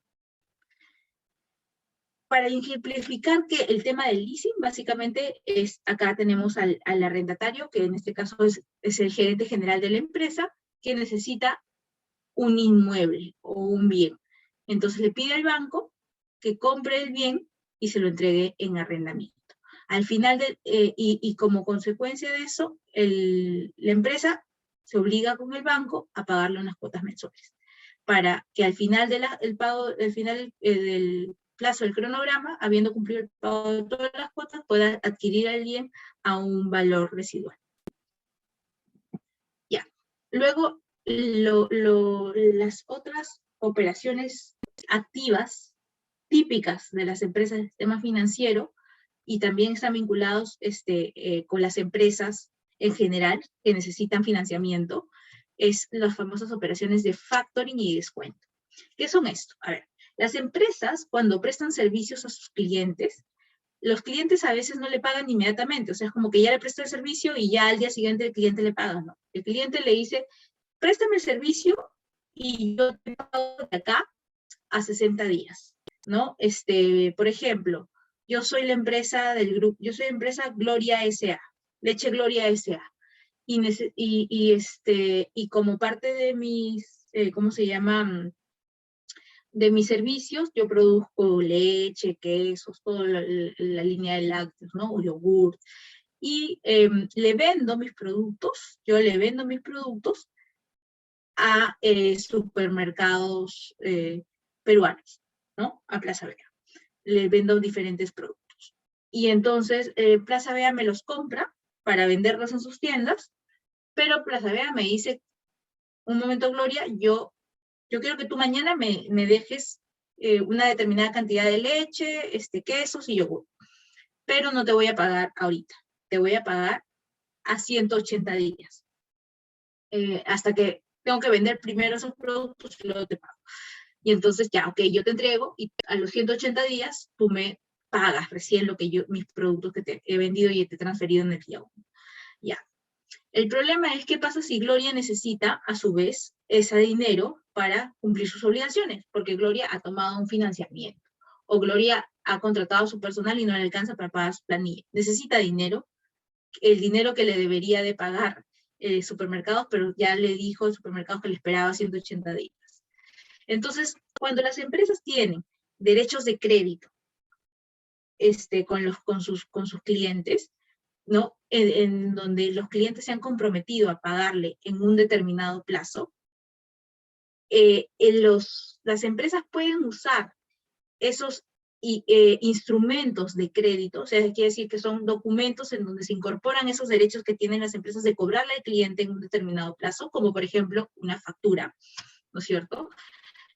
Para ejemplificar que el tema del leasing, básicamente acá tenemos al arrendatario, que en este caso es el gerente general de la empresa, que necesita un inmueble o un bien. Entonces le pide al banco que compre el bien y se lo entregue en arrendamiento. Al final, y como consecuencia de eso, la empresa se obliga con el banco a pagarle unas cuotas mensuales, para que al final del plazo del cronograma, habiendo cumplido el pago de todas las cuotas, pueda adquirir el bien a un valor residual. Ya. Luego, las otras operaciones activas típicas de las empresas del sistema financiero, y también están vinculados con las empresas en general que necesitan financiamiento, es las famosas operaciones de factoring y descuento. ¿Qué son esto? A ver, las empresas, cuando prestan servicios a sus clientes, los clientes a veces no le pagan inmediatamente, o sea, es como que ya le prestó el servicio y ya al día siguiente el cliente le paga, ¿no? El cliente le dice, préstame el servicio y yo te pago de acá a 60 días, ¿no? Por ejemplo, yo soy la empresa del grupo, yo soy la empresa Gloria S.A., Leche Gloria S.A., y como parte de mis, ¿cómo se llama?, de mis servicios, yo produzco leche, quesos, toda la línea de lácteos, ¿no? O yogur. Y le vendo mis productos, yo le vendo mis productos a supermercados peruanos, ¿no? A Plaza Vea. Le vendo diferentes productos. Y entonces Plaza Vea me los compra para venderlos en sus tiendas, pero Plaza Vea me dice, un momento, Gloria, yo quiero que tú mañana me dejes una determinada cantidad de leche, quesos y yogur, pero no te voy a pagar ahorita, te voy a pagar a 180 días, hasta que tengo que vender primero esos productos y luego te pago. Y entonces ya, ok, yo te entrego y a los 180 días tú me pagas recién mis productos que te he vendido y te he transferido en el día 1. Ya. El problema es qué pasa si Gloria necesita, a su vez, ese dinero para cumplir sus obligaciones, porque Gloria ha tomado un financiamiento, o Gloria ha contratado a su personal y no le alcanza para pagar su planilla. Necesita dinero, el dinero que le debería de pagar supermercados, pero ya le dijo el supermercado que le esperaba 180 días. Entonces, cuando las empresas tienen derechos de crédito con sus clientes, ¿no? En donde los clientes se han comprometido a pagarle en un determinado plazo, las empresas pueden usar esos instrumentos de crédito, o sea, quiere decir que son documentos en donde se incorporan esos derechos que tienen las empresas de cobrarle al cliente en un determinado plazo, como por ejemplo una factura, ¿no es cierto?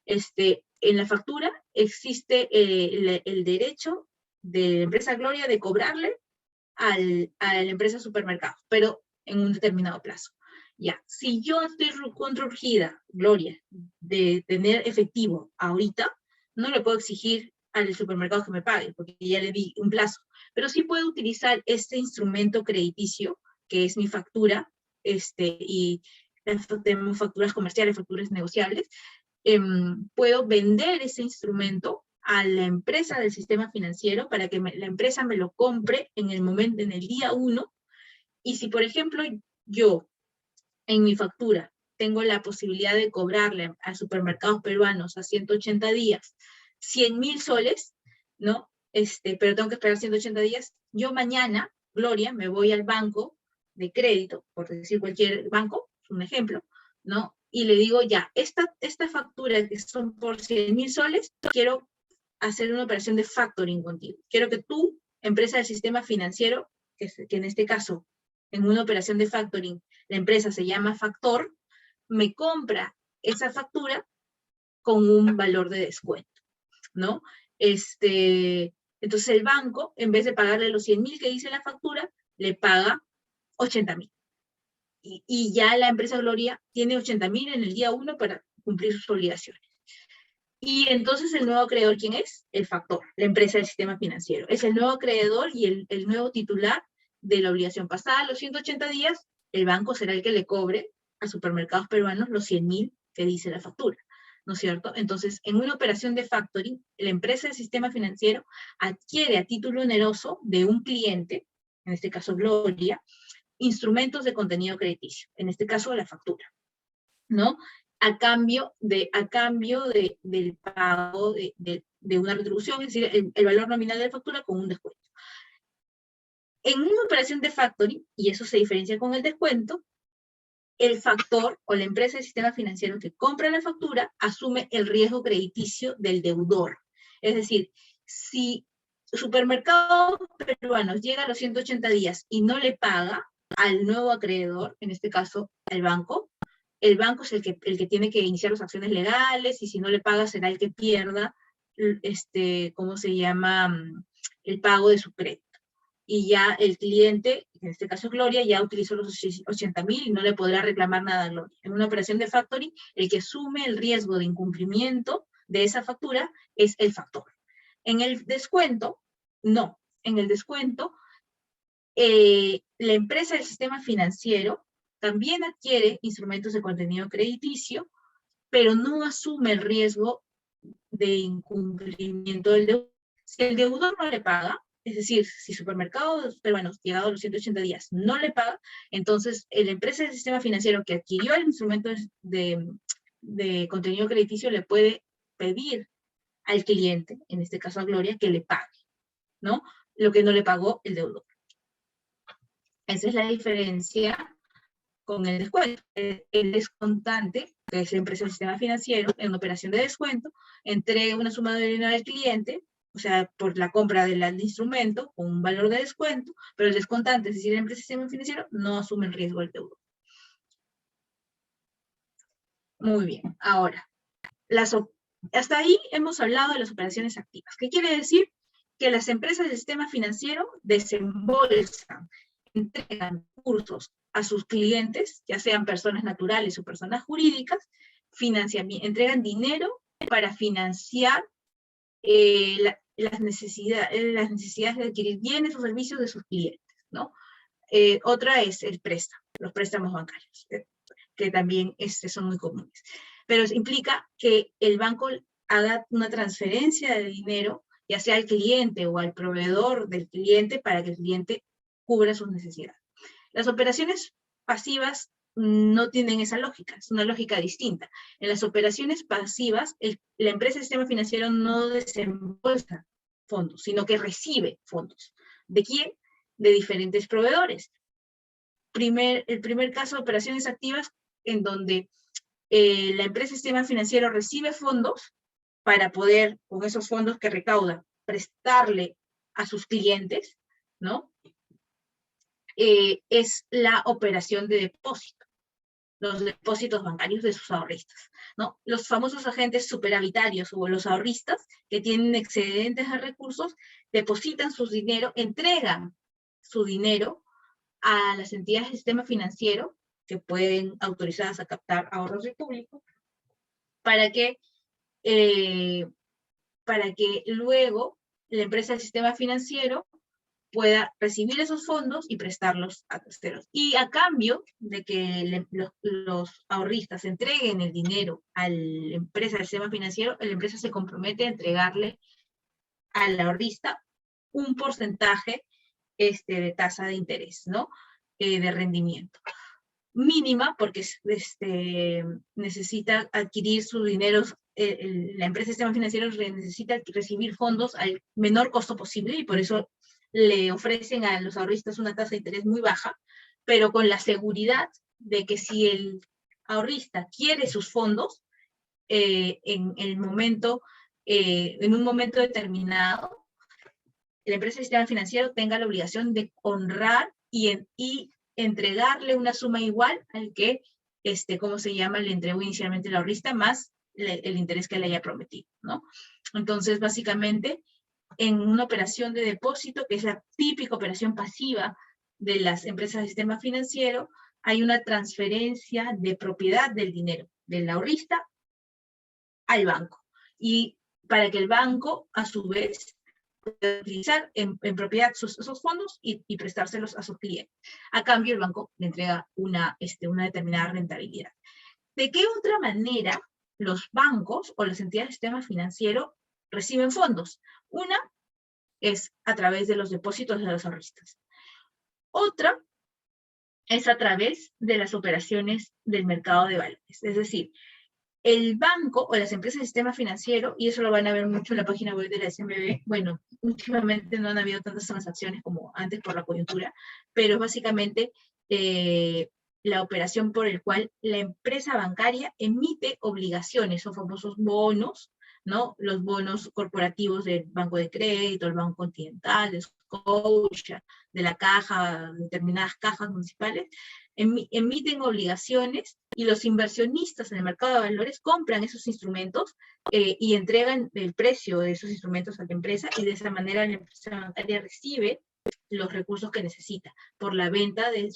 En la factura existe el derecho de la empresa Gloria de cobrarle a la empresa supermercado, pero en un determinado plazo. Ya, si yo estoy contraurgida, Gloria, de tener efectivo ahorita, no le puedo exigir al supermercado que me pague, porque ya le di un plazo, pero sí puedo utilizar este instrumento crediticio, que es mi factura, y tenemos facturas comerciales, facturas negociables, puedo vender ese instrumento a la empresa del sistema financiero para que la empresa me lo compre en el momento, en el día 1, y si por ejemplo yo en mi factura tengo la posibilidad de cobrarle a supermercados peruanos a 180 días 100.000 soles, ¿no? Pero tengo que esperar 180 días, yo mañana, Gloria, me voy al banco de crédito, por decir cualquier banco, un ejemplo, ¿no? Y le digo, ya, esta factura que son por 100.000 soles, quiero hacer una operación de factoring contigo. Quiero que tú, empresa del sistema financiero, que en este caso, en una operación de factoring, la empresa se llama factor, me compra esa factura con un valor de descuento, ¿no? Entonces el banco, en vez de pagarle los 100.000 que dice la factura, le paga 80.000. Y ya la empresa Gloria tiene 80.000 en el día 1 para cumplir sus obligaciones. Y entonces el nuevo acreedor, ¿quién es? El factor, la empresa del sistema financiero. Es el nuevo acreedor y el nuevo titular de la obligación. Pasada los 180 días, el banco será el que le cobre a supermercados peruanos los 100.000 que dice la factura, ¿no es cierto? Entonces, en una operación de factoring, la empresa del sistema financiero adquiere a título oneroso de un cliente, en este caso Gloria, instrumentos de contenido crediticio, en este caso la factura, ¿no? A cambio del pago de una retribución, es decir, el valor nominal de la factura con un descuento. En una operación de factoring, y eso se diferencia con el descuento, el factor o la empresa del sistema financiero que compra la factura asume el riesgo crediticio del deudor. Es decir, si supermercados peruanos llega a los 180 días y no le paga al nuevo acreedor, en este caso el banco es el que tiene que iniciar las acciones legales, y si no le paga será el que pierda, ¿cómo se llama? El pago de su crédito. Y ya el cliente, en este caso Gloria, ya utilizó los 80.000 y no le podrá reclamar nada a Gloria. En una operación de factoring, el que asume el riesgo de incumplimiento de esa factura es el factor. En el descuento, no. En el descuento, la empresa del sistema financiero también adquiere instrumentos de contenido crediticio, pero no asume el riesgo de incumplimiento del deudor. Si el deudor no le paga, es decir, si supermercados peruanos, llegado a los 180 días, no le paga, entonces la empresa del sistema financiero que adquirió el instrumento de contenido crediticio le puede pedir al cliente, en este caso a Gloria, que le pague, ¿no? Lo que no le pagó el deudor. Esa es la diferencia con el descuento. El descontante, que es la empresa del sistema financiero, en una operación de descuento, entrega una suma de dinero al cliente, o sea, por la compra del instrumento, con un valor de descuento, pero el descontante, es decir, la empresa del sistema financiero, no asume el riesgo del deudor. Muy bien, ahora, hasta ahí hemos hablado de las operaciones activas. ¿Qué quiere decir? Que las empresas del sistema financiero desembolsan, entregan recursos a sus clientes, ya sean personas naturales o personas jurídicas, entregan dinero para financiar las necesidades de adquirir bienes o servicios de sus clientes, ¿no? Otra es el préstamo, los préstamos bancarios. que también son muy comunes. Pero implica que el banco haga una transferencia de dinero, ya sea al cliente o al proveedor del cliente, para que el cliente cubra sus necesidades. Las operaciones pasivas no tienen esa lógica, es una lógica distinta. En las operaciones pasivas, la empresa del sistema financiero no desembolsa fondos, sino que recibe fondos. ¿De quién? De diferentes proveedores. El primer caso de operaciones activas, en donde la empresa del sistema financiero recibe fondos para poder, con esos fondos que recauda, prestarle a sus clientes, ¿no? Es la operación de depósito, los depósitos bancarios de sus ahorristas, ¿no? Los famosos agentes superavitarios o los ahorristas que tienen excedentes de recursos, depositan su dinero, entregan su dinero a las entidades del sistema financiero que pueden autorizadas a captar ahorros del público para que luego la empresa del sistema financiero pueda recibir esos fondos y prestarlos a terceros. Y a cambio de que los ahorristas entreguen el dinero a la empresa del sistema financiero, la empresa se compromete a entregarle al ahorrista un porcentaje de tasa de interés, ¿no? De rendimiento. Mínima, porque necesita adquirir su dinero, la empresa del sistema financiero necesita recibir fondos al menor costo posible, y por eso le ofrecen a los ahorristas una tasa de interés muy baja, pero con la seguridad de que si el ahorrista quiere sus fondos, en un momento determinado, la empresa del sistema financiero tenga la obligación de honrar y entregarle una suma igual al que, ¿cómo se llama?, le entregó inicialmente el ahorrista, más el interés que le haya prometido, ¿no? Entonces, básicamente, en una operación de depósito, que es la típica operación pasiva de las empresas del sistema financiero, hay una transferencia de propiedad del dinero del ahorrista al banco. Y para que el banco, a su vez, pueda utilizar en propiedad esos fondos y prestárselos a sus clientes. A cambio, el banco le entrega una determinada rentabilidad. ¿De qué otra manera los bancos o las entidades del sistema financiero reciben fondos? Una es a través de los depósitos de los ahorristas. Otra es a través de las operaciones del mercado de valores. Es decir, el banco o las empresas del sistema financiero, y eso lo van a ver mucho en la página web de la SMB, bueno, últimamente no han habido tantas transacciones como antes por la coyuntura, pero básicamente la operación por el cual la empresa bancaria emite obligaciones, son famosos bonos, ¿no? Los bonos corporativos del Banco de Crédito, el Banco Continental, de Scotia, de la caja, determinadas cajas municipales, emiten obligaciones, y los inversionistas en el mercado de valores compran esos instrumentos y entregan el precio de esos instrumentos a la empresa, y de esa manera la empresa bancaria recibe los recursos que necesita por la venta de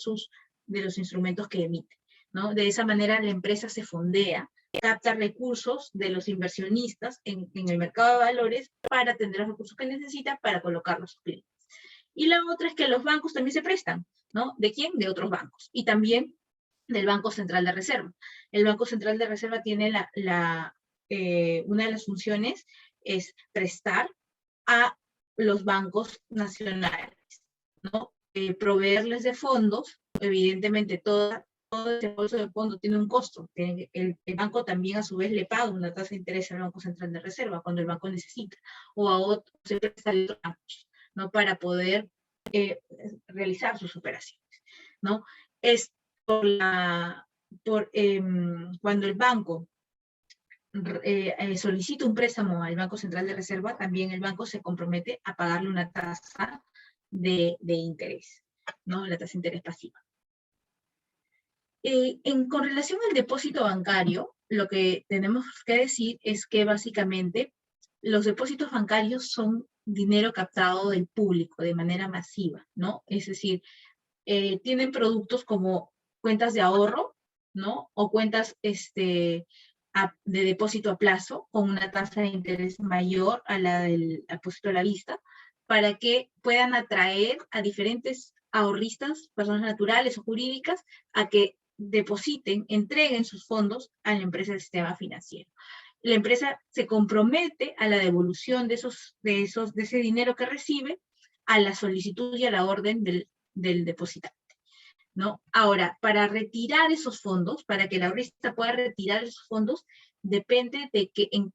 los instrumentos que emite, ¿no? De esa manera la empresa se fondea, capta recursos de los inversionistas en el mercado de valores para tener los recursos que necesita para colocarlos a sus clientes. Y la otra es que los bancos también se prestan, ¿no? ¿De quién? De otros bancos. Y también del Banco Central de Reserva. El Banco Central de Reserva tiene una de las funciones es prestar a los bancos nacionales, ¿no? Proveerles de fondos. Evidentemente todo ese bolso de fondos tiene un costo. El banco también a su vez le paga una tasa de interés al Banco Central de Reserva cuando el banco necesita, o a otros, se presta a otros bancos, ¿no? Para poder realizar sus operaciones, ¿no? Es cuando el banco solicita un préstamo al Banco Central de Reserva, también el banco se compromete a pagarle una tasa de interés, ¿no? La tasa de interés pasiva. Con relación al depósito bancario, lo que tenemos que decir es que básicamente los depósitos bancarios son dinero captado del público de manera masiva, ¿no? Es decir, tienen productos como cuentas de ahorro, ¿no? O cuentas de depósito a plazo con una tasa de interés mayor a la del depósito a la vista, para que puedan atraer a diferentes ahorristas, personas naturales o jurídicas, a que depositen, entreguen sus fondos a la empresa del sistema financiero. La empresa se compromete a la devolución de ese dinero que recibe a la solicitud y a la orden del depositante, ¿no? Ahora, para retirar esos fondos, para que el ahorrista pueda retirar esos fondos, depende de en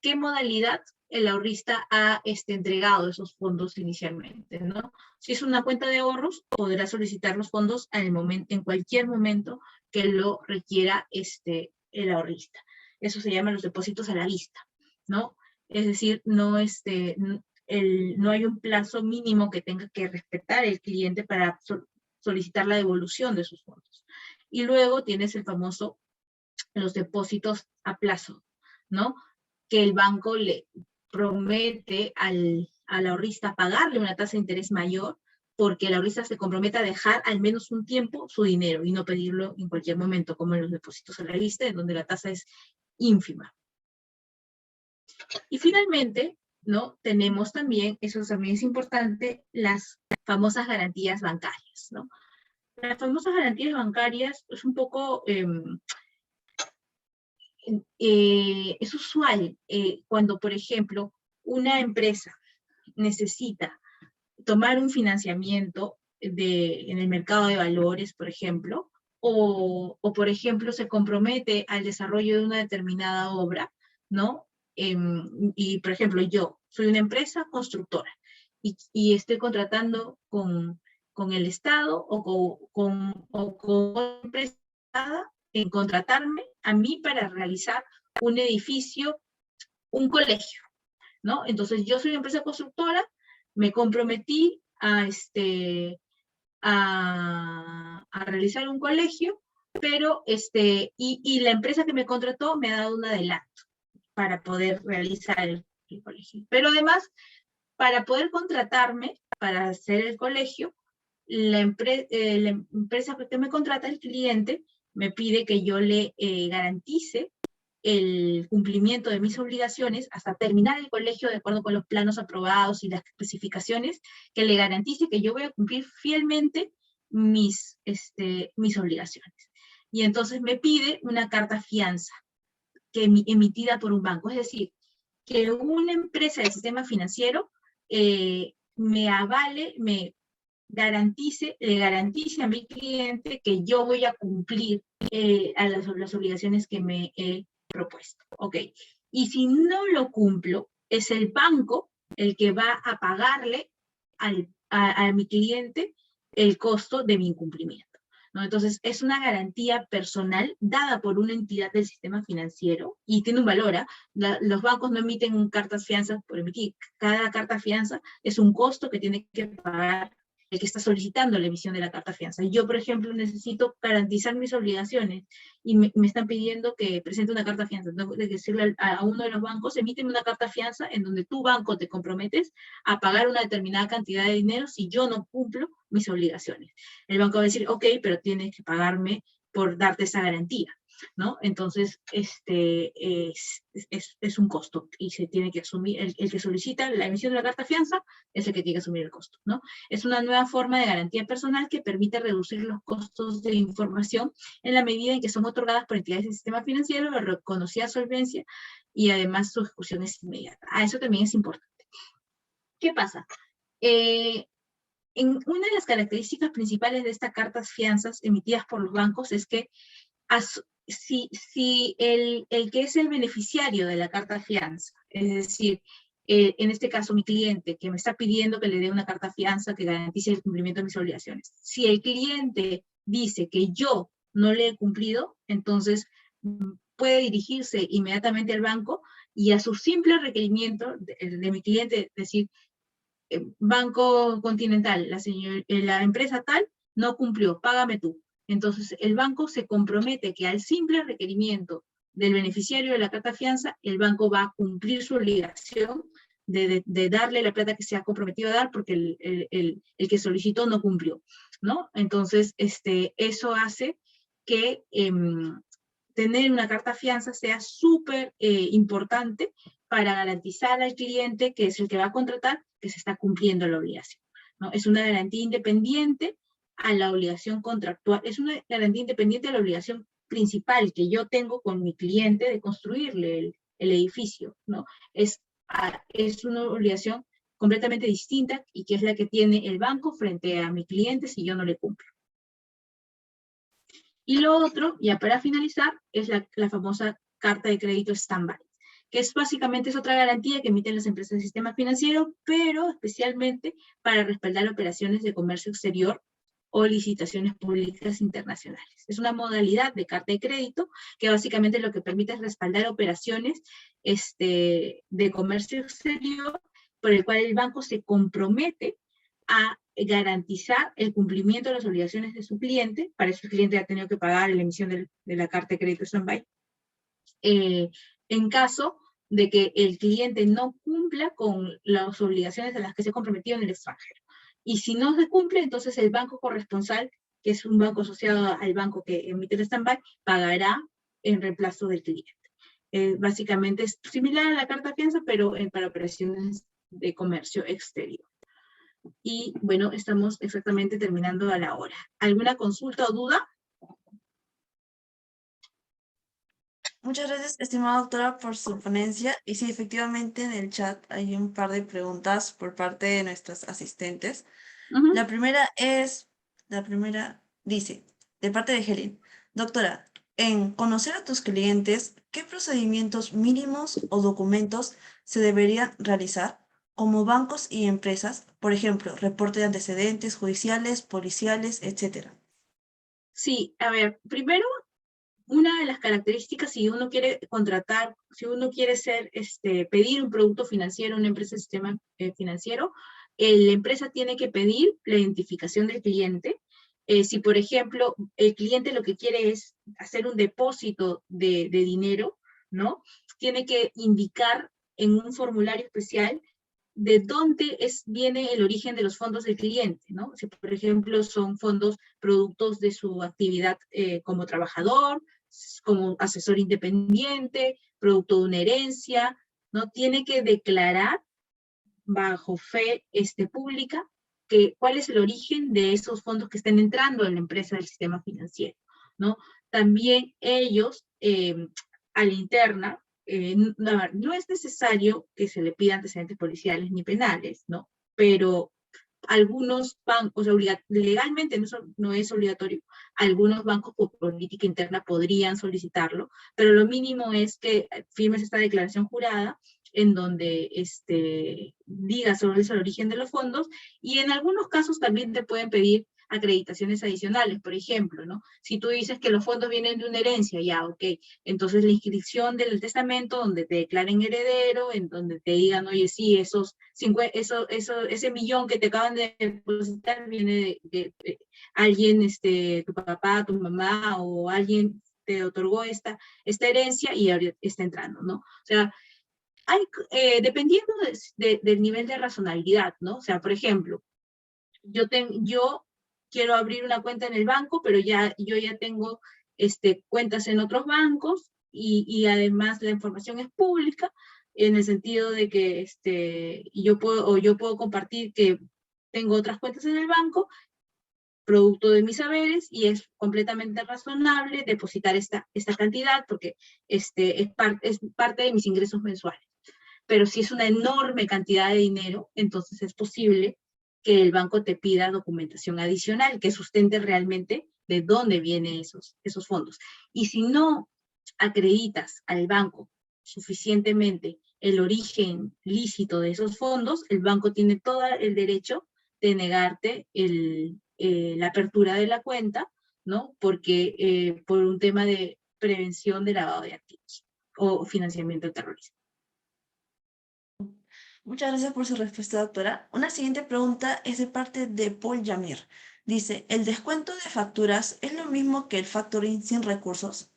qué modalidad el ahorrista ha entregado esos fondos inicialmente, ¿no? Si es una cuenta de ahorros, podrá solicitar los fondos en cualquier momento que lo requiera el ahorrista. Eso se llama los depósitos a la vista, ¿no? Es decir, no hay un plazo mínimo que tenga que respetar el cliente para solicitar la devolución de sus fondos. Y luego tienes los depósitos a plazo, ¿no? Que el banco le promete al ahorrista pagarle una tasa de interés mayor porque el ahorrista se compromete a dejar al menos un tiempo su dinero y no pedirlo en cualquier momento, como en los depósitos a la vista, en donde la tasa es ínfima. Y finalmente, ¿no? Tenemos también, eso también es importante, las famosas garantías bancarias, ¿no? Las famosas garantías bancarias es un poco... es usual cuando, por ejemplo, una empresa necesita tomar un financiamiento en el mercado de valores, por ejemplo, o, por ejemplo, se compromete al desarrollo de una determinada obra, ¿no? Y, por ejemplo, yo soy una empresa constructora y estoy contratando con el Estado o con una empresa en contratarme a mí para realizar un edificio, un colegio, ¿no? Entonces, yo soy una empresa constructora, me comprometí a realizar un colegio, pero y la empresa que me contrató me ha dado un adelanto para poder realizar el colegio. Pero además, para poder contratarme para hacer el colegio, la empresa que me contrata, el cliente, me pide que yo le garantice el cumplimiento de mis obligaciones hasta terminar el colegio de acuerdo con los planos aprobados y las especificaciones, que le garantice que yo voy a cumplir fielmente mis obligaciones. Y entonces me pide una carta fianza emitida por un banco, es decir, que una empresa del sistema financiero me avale, le garantice a mi cliente que yo voy a cumplir a las obligaciones que me he propuesto. Ok. Y si no lo cumplo, es el banco el que va a pagarle a mi cliente el costo de mi incumplimiento, ¿no? Entonces, es una garantía personal dada por una entidad del sistema financiero y tiene un valor. Los bancos no emiten cartas fianzas por emitir. Cada carta fianza es un costo que tiene que pagar el que está solicitando la emisión de la carta fianza. Yo, por ejemplo, necesito garantizar mis obligaciones y me están pidiendo que presente una carta fianza. Tengo que decirle a uno de los bancos, emíteme una carta fianza en donde tu banco te comprometes a pagar una determinada cantidad de dinero si yo no cumplo mis obligaciones. El banco va a decir, ok, pero tienes que pagarme por darte esa garantía, ¿no? Entonces, es un costo y se tiene que asumir, el que solicita la emisión de la carta fianza es el que tiene que asumir el costo, ¿no? Es una nueva forma de garantía personal que permite reducir los costos de información en la medida en que son otorgadas por entidades del sistema financiero de reconocida solvencia y además su ejecución es inmediata. Eso también es importante. ¿Qué pasa? Una de las características principales de estas cartas fianzas emitidas por los bancos es que si el que es el beneficiario de la carta fianza, es decir, en este caso mi cliente que me está pidiendo que le dé una carta fianza que garantice el cumplimiento de mis obligaciones, si el cliente dice que yo no le he cumplido, entonces puede dirigirse inmediatamente al banco y a su simple requerimiento de mi cliente, decir, Banco Continental, la empresa tal no cumplió, págame tú. Entonces, el banco se compromete que al simple requerimiento del beneficiario de la carta fianza, el banco va a cumplir su obligación de darle la plata que se ha comprometido a dar porque el que solicitó no cumplió, ¿no? Entonces, eso hace que tener una carta fianza sea súper importante para garantizar al cliente, que es el que va a contratar, que se está cumpliendo la obligación, ¿no? Es una garantía independiente a la obligación contractual, es una garantía independiente de la obligación principal que yo tengo con mi cliente de construirle el edificio, ¿no? Es una obligación completamente distinta y que es la que tiene el banco frente a mi cliente si yo no le cumplo. Y lo otro, ya para finalizar, es la famosa carta de crédito stand-by, que es básicamente es otra garantía que emiten las empresas del sistema financiero, pero especialmente para respaldar operaciones de comercio exterior o licitaciones públicas internacionales. Es una modalidad de carta de crédito que básicamente lo que permite es respaldar operaciones de comercio exterior por el cual el banco se compromete a garantizar el cumplimiento de las obligaciones de su cliente. Para eso el cliente ha tenido que pagar la emisión de la carta de crédito stand-by. En caso de que el cliente no cumpla con las obligaciones a las que se ha comprometido en el extranjero. Y si no se cumple, entonces el banco corresponsal, que es un banco asociado al banco que emite el stand-by, pagará en reemplazo del cliente. Básicamente es similar a la carta de fianza, pero para operaciones de comercio exterior. Y bueno, estamos exactamente terminando a la hora. ¿Alguna consulta o duda? Muchas gracias, estimada doctora, por su ponencia. Y sí, efectivamente, en el chat hay un par de preguntas por parte de nuestras asistentes. La primera dice, de parte de Helen, doctora, en conocer a tus clientes, ¿qué procedimientos mínimos o documentos se deberían realizar como bancos y empresas? Por ejemplo, reporte de antecedentes judiciales, policiales, etcétera. Sí, a ver, primero, una de las características, si uno quiere contratar, si uno quiere pedir un producto financiero a una empresa del sistema financiero, la empresa tiene que pedir la identificación del cliente. Si, por ejemplo, el cliente lo que quiere es hacer un depósito de dinero, ¿no? Tiene que indicar en un formulario especial de dónde viene el origen de los fondos del cliente, ¿no? Si, por ejemplo, son fondos productos de su actividad como trabajador, como asesor independiente, producto de una herencia, ¿no? Tiene que declarar bajo fe pública cuál es el origen de esos fondos que están entrando en la empresa del sistema financiero, ¿no? También ellos, a la interna, no es necesario que se le pida antecedentes policiales ni penales, ¿no? Pero algunos bancos, legalmente no es obligatorio, algunos bancos por política interna podrían solicitarlo, pero lo mínimo es que firmes esta declaración jurada en donde diga sobre el origen de los fondos, y en algunos casos también te pueden pedir acreditaciones adicionales, por ejemplo, ¿no? Si tú dices que los fondos vienen de una herencia, ya, ok, entonces la inscripción del testamento donde te declaren heredero, en donde te digan, oye, sí, ese millón que te acaban de depositar viene de alguien, tu papá, tu mamá, o alguien te otorgó esta herencia y ahora está entrando, ¿no? O sea, dependiendo del nivel de razonabilidad, ¿no? O sea, por ejemplo, yo quiero abrir una cuenta en el banco, pero yo ya tengo cuentas en otros bancos y además la información es pública en el sentido de que yo puedo compartir que tengo otras cuentas en el banco, producto de mis saberes, y es completamente razonable depositar esta cantidad porque es parte de mis ingresos mensuales. Pero si es una enorme cantidad de dinero, entonces es posible que el banco te pida documentación adicional que sustente realmente de dónde vienen esos fondos. Y si no acreditas al banco suficientemente el origen lícito de esos fondos, el banco tiene todo el derecho de negarte la apertura de la cuenta, ¿no? Porque por un tema de prevención de lavado de activos o financiamiento del terrorismo. Muchas gracias por su respuesta, doctora. Una siguiente pregunta es de parte de Paul Yamir. Dice, ¿el descuento de facturas es lo mismo que el factoring sin recursos?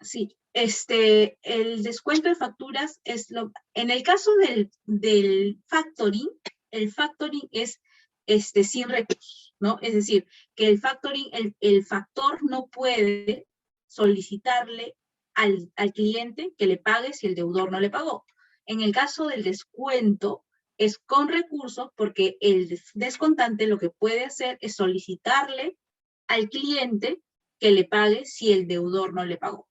Sí, el descuento de facturas en el caso del factoring, el factoring es sin recursos, ¿no? Es decir, que el factoring, el factor no puede solicitarle al cliente que le pague si el deudor no le pagó. En el caso del descuento, Es con recursos porque el descontante lo que puede hacer es solicitarle al cliente que le pague si el deudor no le pagó.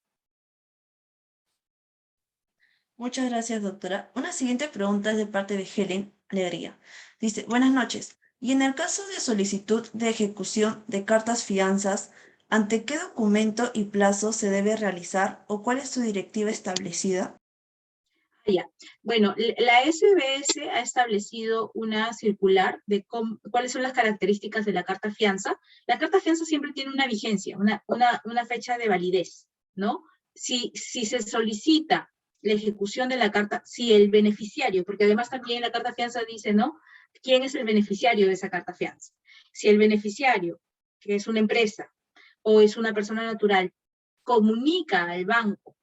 Muchas gracias, doctora. Una siguiente pregunta es de parte de Helen Alegría. Dice, buenas noches. Y en el caso de solicitud de ejecución de cartas fianzas, ¿ante qué documento y plazo se debe realizar o cuál es su directiva establecida? Ya. Bueno, la SBS ha establecido una circular de cuáles son las características de la carta fianza. La carta fianza siempre tiene una vigencia, una fecha de validez, ¿no? Si se solicita la ejecución de la carta, si el beneficiario, porque además también la carta fianza dice, ¿no? ¿Quién es el beneficiario de esa carta fianza? Si el beneficiario, que es una empresa o es una persona natural, comunica al banco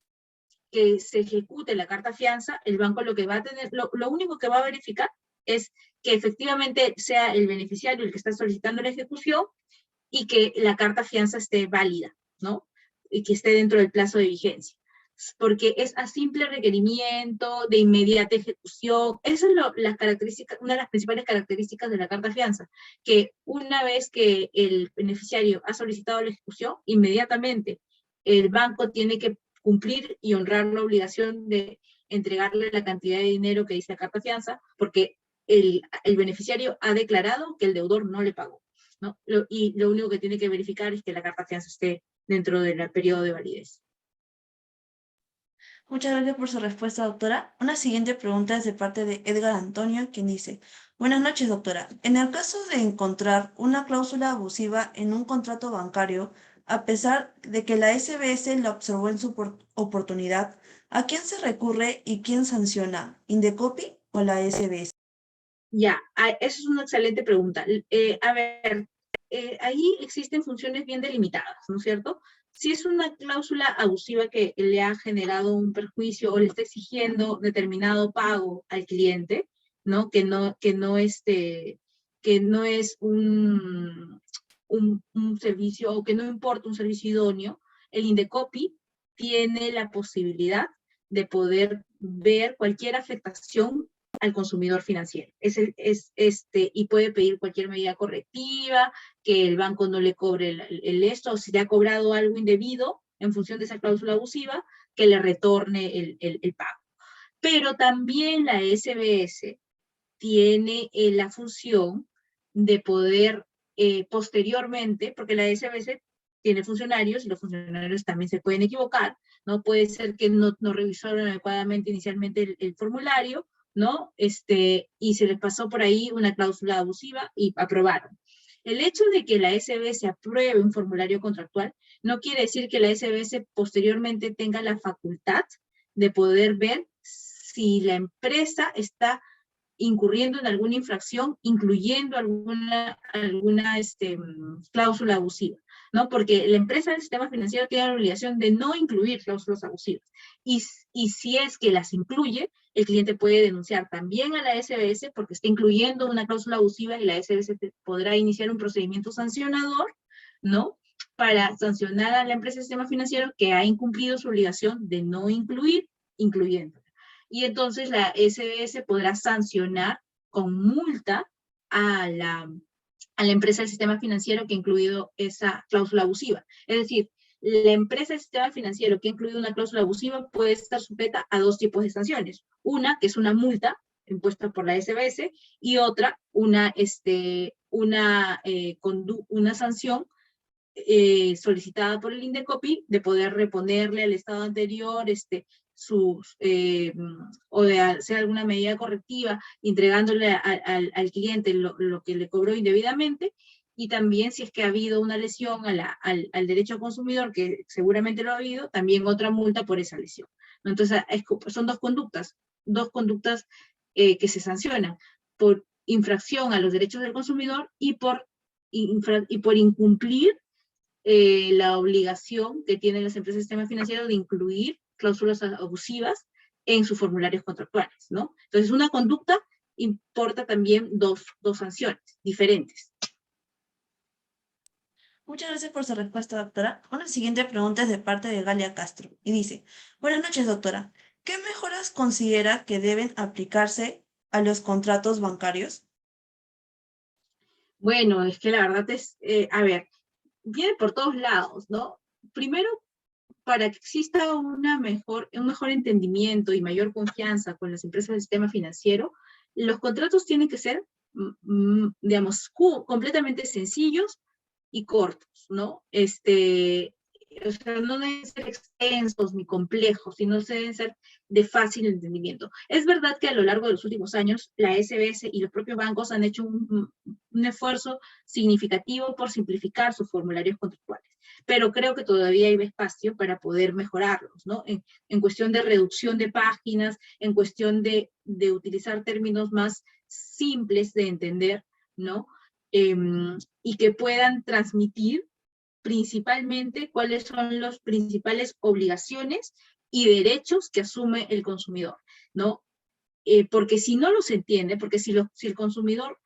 que se ejecute la carta fianza, el banco lo que va a tener, lo único que va a verificar es que efectivamente sea el beneficiario el que está solicitando la ejecución y que la carta fianza esté válida, ¿no? Y que esté dentro del plazo de vigencia. Porque es a simple requerimiento de inmediata ejecución. Esa es la característica, una de las principales características de la carta fianza, que una vez que el beneficiario ha solicitado la ejecución, inmediatamente el banco tiene que cumplir y honrar la obligación de entregarle la cantidad de dinero que dice la carta fianza, porque el beneficiario ha declarado que el deudor no le pagó, ¿no? Y lo único que tiene que verificar es que la carta fianza esté dentro del periodo de validez. Muchas gracias por su respuesta, doctora. Una siguiente pregunta es de parte de Edgar Antonio, quien dice, buenas noches, doctora. En el caso de encontrar una cláusula abusiva en un contrato bancario, a pesar de que la SBS la observó en su oportunidad, ¿a quién se recurre y quién sanciona? ¿Indecopi o la SBS? Ya, esa es una excelente pregunta. A ver, ahí existen funciones bien delimitadas, ¿no es cierto? Si es una cláusula abusiva que le ha generado un perjuicio o le está exigiendo determinado pago al cliente, ¿no? Que no es un servicio o que no importa un servicio idóneo, el Indecopi tiene la posibilidad de poder ver cualquier afectación al consumidor financiero. Y puede pedir cualquier medida correctiva, que el banco no le cobre esto, o si le ha cobrado algo indebido en función de esa cláusula abusiva, que le retorne el pago. Pero también la SBS tiene la función de poder posteriormente, porque la SBS tiene funcionarios y los funcionarios también se pueden equivocar, ¿no? Puede ser que no revisaron adecuadamente inicialmente el formulario, ¿no? Y se les pasó por ahí una cláusula abusiva y aprobaron. El hecho de que la SBS apruebe un formulario contractual no quiere decir que la SBS posteriormente tenga la facultad de poder ver si la empresa está incurriendo en alguna infracción, incluyendo alguna cláusula abusiva, ¿no? Porque la empresa del sistema financiero tiene la obligación de no incluir cláusulas abusivas. Y si es que las incluye, el cliente puede denunciar también a la SBS porque está incluyendo una cláusula abusiva y la SBS podrá iniciar un procedimiento sancionador, ¿no? Para sancionar a la empresa del sistema financiero que ha incumplido su obligación de no incluir, incluyendo. Y entonces la SBS podrá sancionar con multa a la empresa del sistema financiero que ha incluido esa cláusula abusiva. Es decir, la empresa del sistema financiero que ha incluido una cláusula abusiva puede estar sujeta a dos tipos de sanciones. Una, que es una multa impuesta por la SBS, y otra, una sanción solicitada por el Indecopi de poder reponerle al estado anterior o de hacer alguna medida correctiva, entregándole al cliente lo que le cobró indebidamente, y también si es que ha habido una lesión al derecho al consumidor, que seguramente lo ha habido, también otra multa por esa lesión. Entonces, son dos conductas que se sancionan por infracción a los derechos del consumidor y por incumplir la obligación que tienen las empresas del sistema financiero de incluir cláusulas abusivas en sus formularios contractuales, ¿no? Entonces, una conducta importa también dos sanciones diferentes. Muchas gracias por su respuesta, doctora. Una siguiente pregunta es de parte de Galia Castro y dice, buenas noches, doctora. ¿Qué mejoras considera que deben aplicarse a los contratos bancarios? Bueno, es que la verdad es, a ver, viene por todos lados, ¿no? Primero, para que exista un mejor entendimiento y mayor confianza con las empresas del sistema financiero, los contratos tienen que ser, digamos, completamente sencillos y cortos, ¿no? O sea, no deben ser extensos ni complejos, sino deben ser de fácil entendimiento. Es verdad que a lo largo de los últimos años, la SBS y los propios bancos han hecho un esfuerzo significativo por simplificar sus formularios contractuales, pero creo que todavía hay espacio para poder mejorarlos, ¿no? En cuestión de reducción de páginas, en cuestión de utilizar términos más simples de entender, ¿no? Y que puedan transmitir principalmente cuáles son las principales obligaciones y derechos que asume el consumidor, ¿no? Porque si no los entiende, porque si el consumidor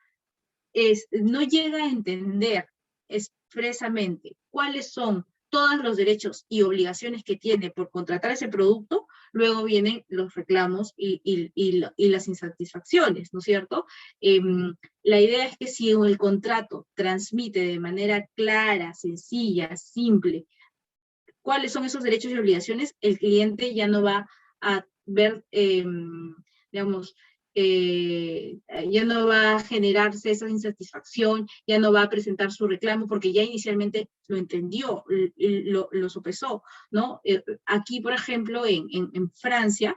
no llega a entender expresamente cuáles son todos los derechos y obligaciones que tiene por contratar ese producto, luego vienen los reclamos y las insatisfacciones, ¿no es cierto? La idea es que si el contrato transmite de manera clara, sencilla, simple, cuáles son esos derechos y obligaciones, el cliente ya no va a ver, digamos, ya no va a generarse esa insatisfacción, ya no va a presentar su reclamo porque ya inicialmente lo entendió, lo sopesó, ¿no? Aquí, por ejemplo, en Francia,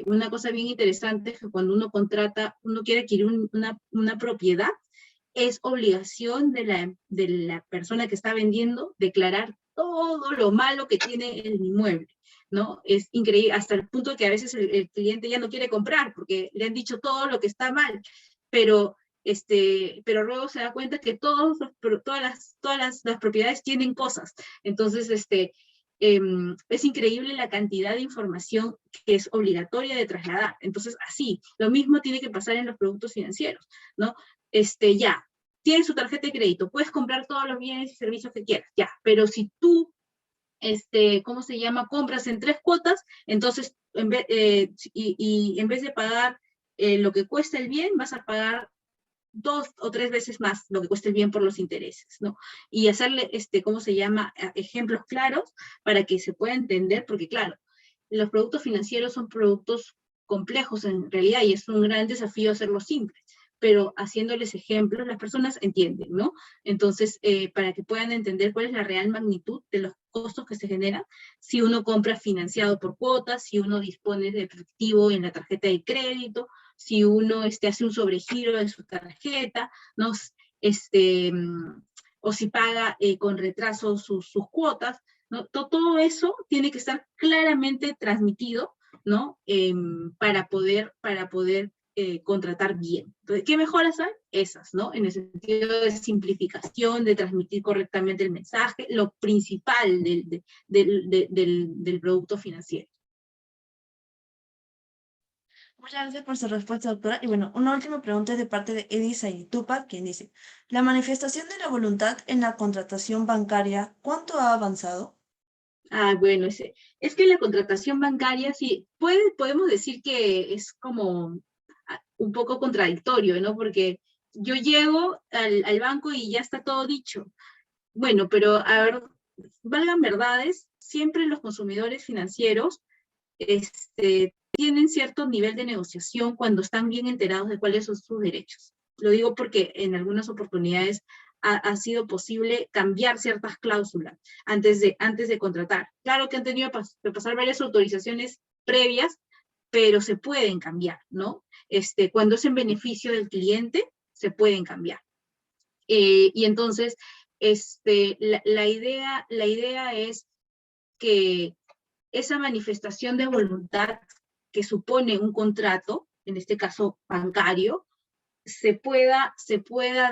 una cosa bien interesante es que cuando uno contrata, uno quiere adquirir una propiedad, es obligación de la persona que está vendiendo declarar todo lo malo que tiene el inmueble, ¿no? Es increíble, hasta el punto que a veces el cliente ya no quiere comprar porque le han dicho todo lo que está mal, pero, pero luego se da cuenta que todas las propiedades tienen cosas. Entonces, es increíble la cantidad de información que es obligatoria de trasladar. Entonces, así, lo mismo tiene que pasar en los productos financieros, ¿no? Ya, tienes su tarjeta de crédito, puedes comprar todos los bienes y servicios que quieras, ya, pero si tú, ¿cómo se llama? Compras en 3 cuotas, entonces, en vez de pagar lo que cuesta el bien, vas a pagar 2 o 3 veces más lo que cuesta el bien por los intereses, ¿no? Y hacerle, ¿cómo se llama? Ejemplos claros para que se pueda entender, porque claro, los productos financieros son productos complejos en realidad y es un gran desafío hacerlos simples, pero haciéndoles ejemplos las personas entienden, ¿no? Entonces, para que puedan entender cuál es la real magnitud de los costos que se generan si uno compra financiado por cuotas, si uno dispone de efectivo en la tarjeta de crédito, si uno hace un sobregiro de su tarjeta, ¿no? Este, o si paga con retraso sus cuotas, ¿no? Todo eso tiene que estar claramente transmitido, ¿no? Para poder contratar bien. Entonces, ¿qué mejoras hay? Esas, ¿no? En el sentido de simplificación, de transmitir correctamente el mensaje, lo principal del producto financiero. Muchas gracias por su respuesta, doctora. Y bueno, una última pregunta es de parte de Edisa y Tupac, quien dice, ¿la manifestación de la voluntad en la contratación bancaria cuánto ha avanzado? Bueno, es que la contratación bancaria sí, podemos decir que es como un poco contradictorio, ¿no? Porque yo llego al banco y ya está todo dicho. Bueno, pero a ver, valgan verdades, siempre los consumidores financieros tienen cierto nivel de negociación cuando están bien enterados de cuáles son sus derechos. Lo digo porque en algunas oportunidades ha sido posible cambiar ciertas cláusulas antes de contratar. Claro que han tenido que pasar varias autorizaciones previas, pero se pueden cambiar, ¿no? Cuando es en beneficio del cliente, se pueden cambiar. Y entonces, la idea es que esa manifestación de voluntad que supone un contrato, en este caso bancario, se pueda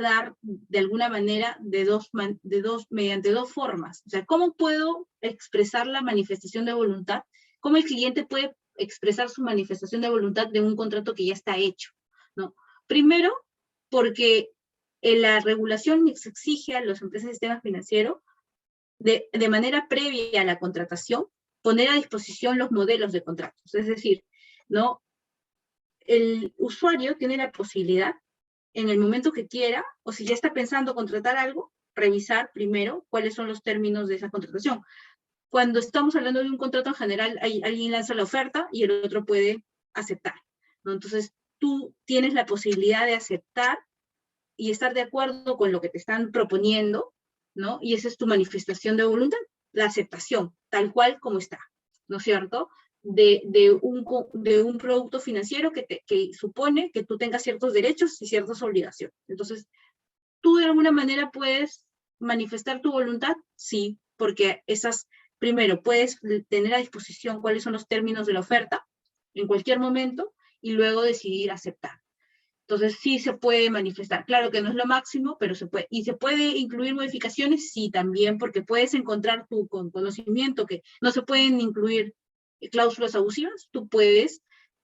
dar de alguna manera mediante dos formas. O sea, ¿cómo puedo expresar la manifestación de voluntad? ¿Cómo el cliente puede expresar su manifestación de voluntad de un contrato que ya está hecho? ¿No? Primero, porque la regulación exige a las empresas de sistema financiero de manera previa a la contratación, poner a disposición los modelos de contratos. Es decir, ¿no? el usuario tiene la posibilidad, en el momento que quiera, o si ya está pensando contratar algo, revisar primero cuáles son los términos de esa contratación. Cuando estamos hablando de un contrato en general, alguien lanza la oferta y el otro puede aceptar, ¿no? Entonces, tú tienes la posibilidad de aceptar y estar de acuerdo con lo que te están proponiendo, ¿no? Y esa es tu manifestación de voluntad, la aceptación, tal cual como está, ¿no es cierto? De un producto financiero que supone que tú tengas ciertos derechos y ciertas obligaciones. Entonces, ¿tú de alguna manera puedes manifestar tu voluntad? Sí, porque primero, puedes tener a disposición cuáles son los términos de la oferta en cualquier momento y luego decidir aceptar. Entonces, sí se puede manifestar. Claro que no es lo máximo, pero se puede. ¿Y se puede incluir modificaciones? Sí, también, porque puedes encontrar tú con conocimiento que no se pueden incluir cláusulas abusivas. Tú puedes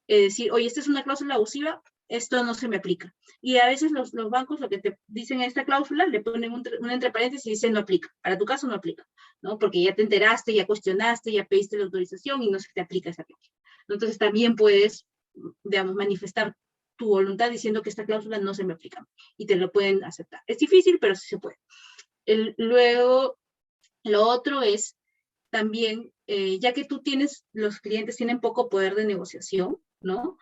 decir, oye, esta es una cláusula abusiva, esto no se me aplica. Y a veces los bancos lo que te dicen en esta cláusula, le ponen un entre paréntesis y dicen no aplica. Para tu caso no aplica, ¿no? Porque ya te enteraste, ya cuestionaste, ya pediste la autorización y no se te aplica esa cláusula. Entonces, también puedes, digamos, manifestar tu voluntad diciendo que esta cláusula no se me aplica y te lo pueden aceptar. Es difícil, pero sí se puede. Luego, lo otro es también, ya que los clientes tienen poco poder de negociación, ¿no?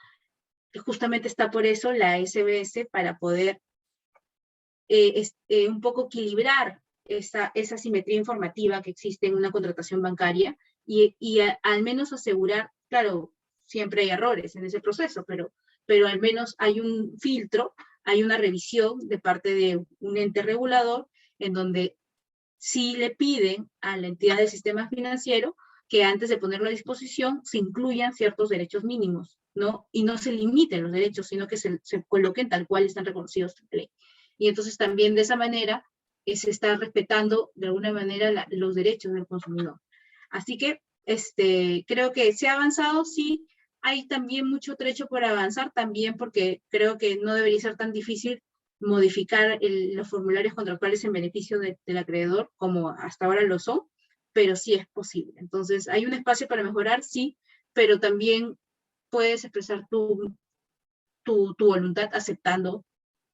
Justamente está por eso la SBS para poder un poco equilibrar esa simetría informativa que existe en una contratación bancaria y al menos asegurar, claro, siempre hay errores en ese proceso, pero al menos hay un filtro, hay una revisión de parte de un ente regulador en donde sí le piden a la entidad del sistema financiero que antes de ponerlo a disposición se incluyan ciertos derechos mínimos, ¿no? Y no se limiten los derechos, sino que se coloquen tal cual están reconocidos en la ley. Y entonces también de esa manera se está respetando de alguna manera los derechos del consumidor. Así que creo que se ha avanzado, sí. Hay también mucho trecho por avanzar, también porque creo que no debería ser tan difícil modificar los formularios contractuales en beneficio del acreedor, como hasta ahora lo son, pero sí es posible. Entonces, hay un espacio para mejorar, sí, pero también puedes expresar tu voluntad aceptando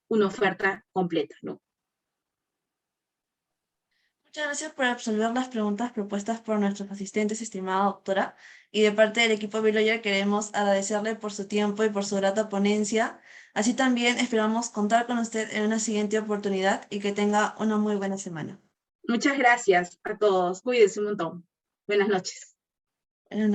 una oferta completa, ¿no? Muchas gracias por absolver las preguntas propuestas por nuestros asistentes, estimada doctora. Y de parte del equipo Biloyer queremos agradecerle por su tiempo y por su grata ponencia. Así también esperamos contar con usted en una siguiente oportunidad y que tenga una muy buena semana. Muchas gracias a todos. Cuídense un montón. Buenas noches. En una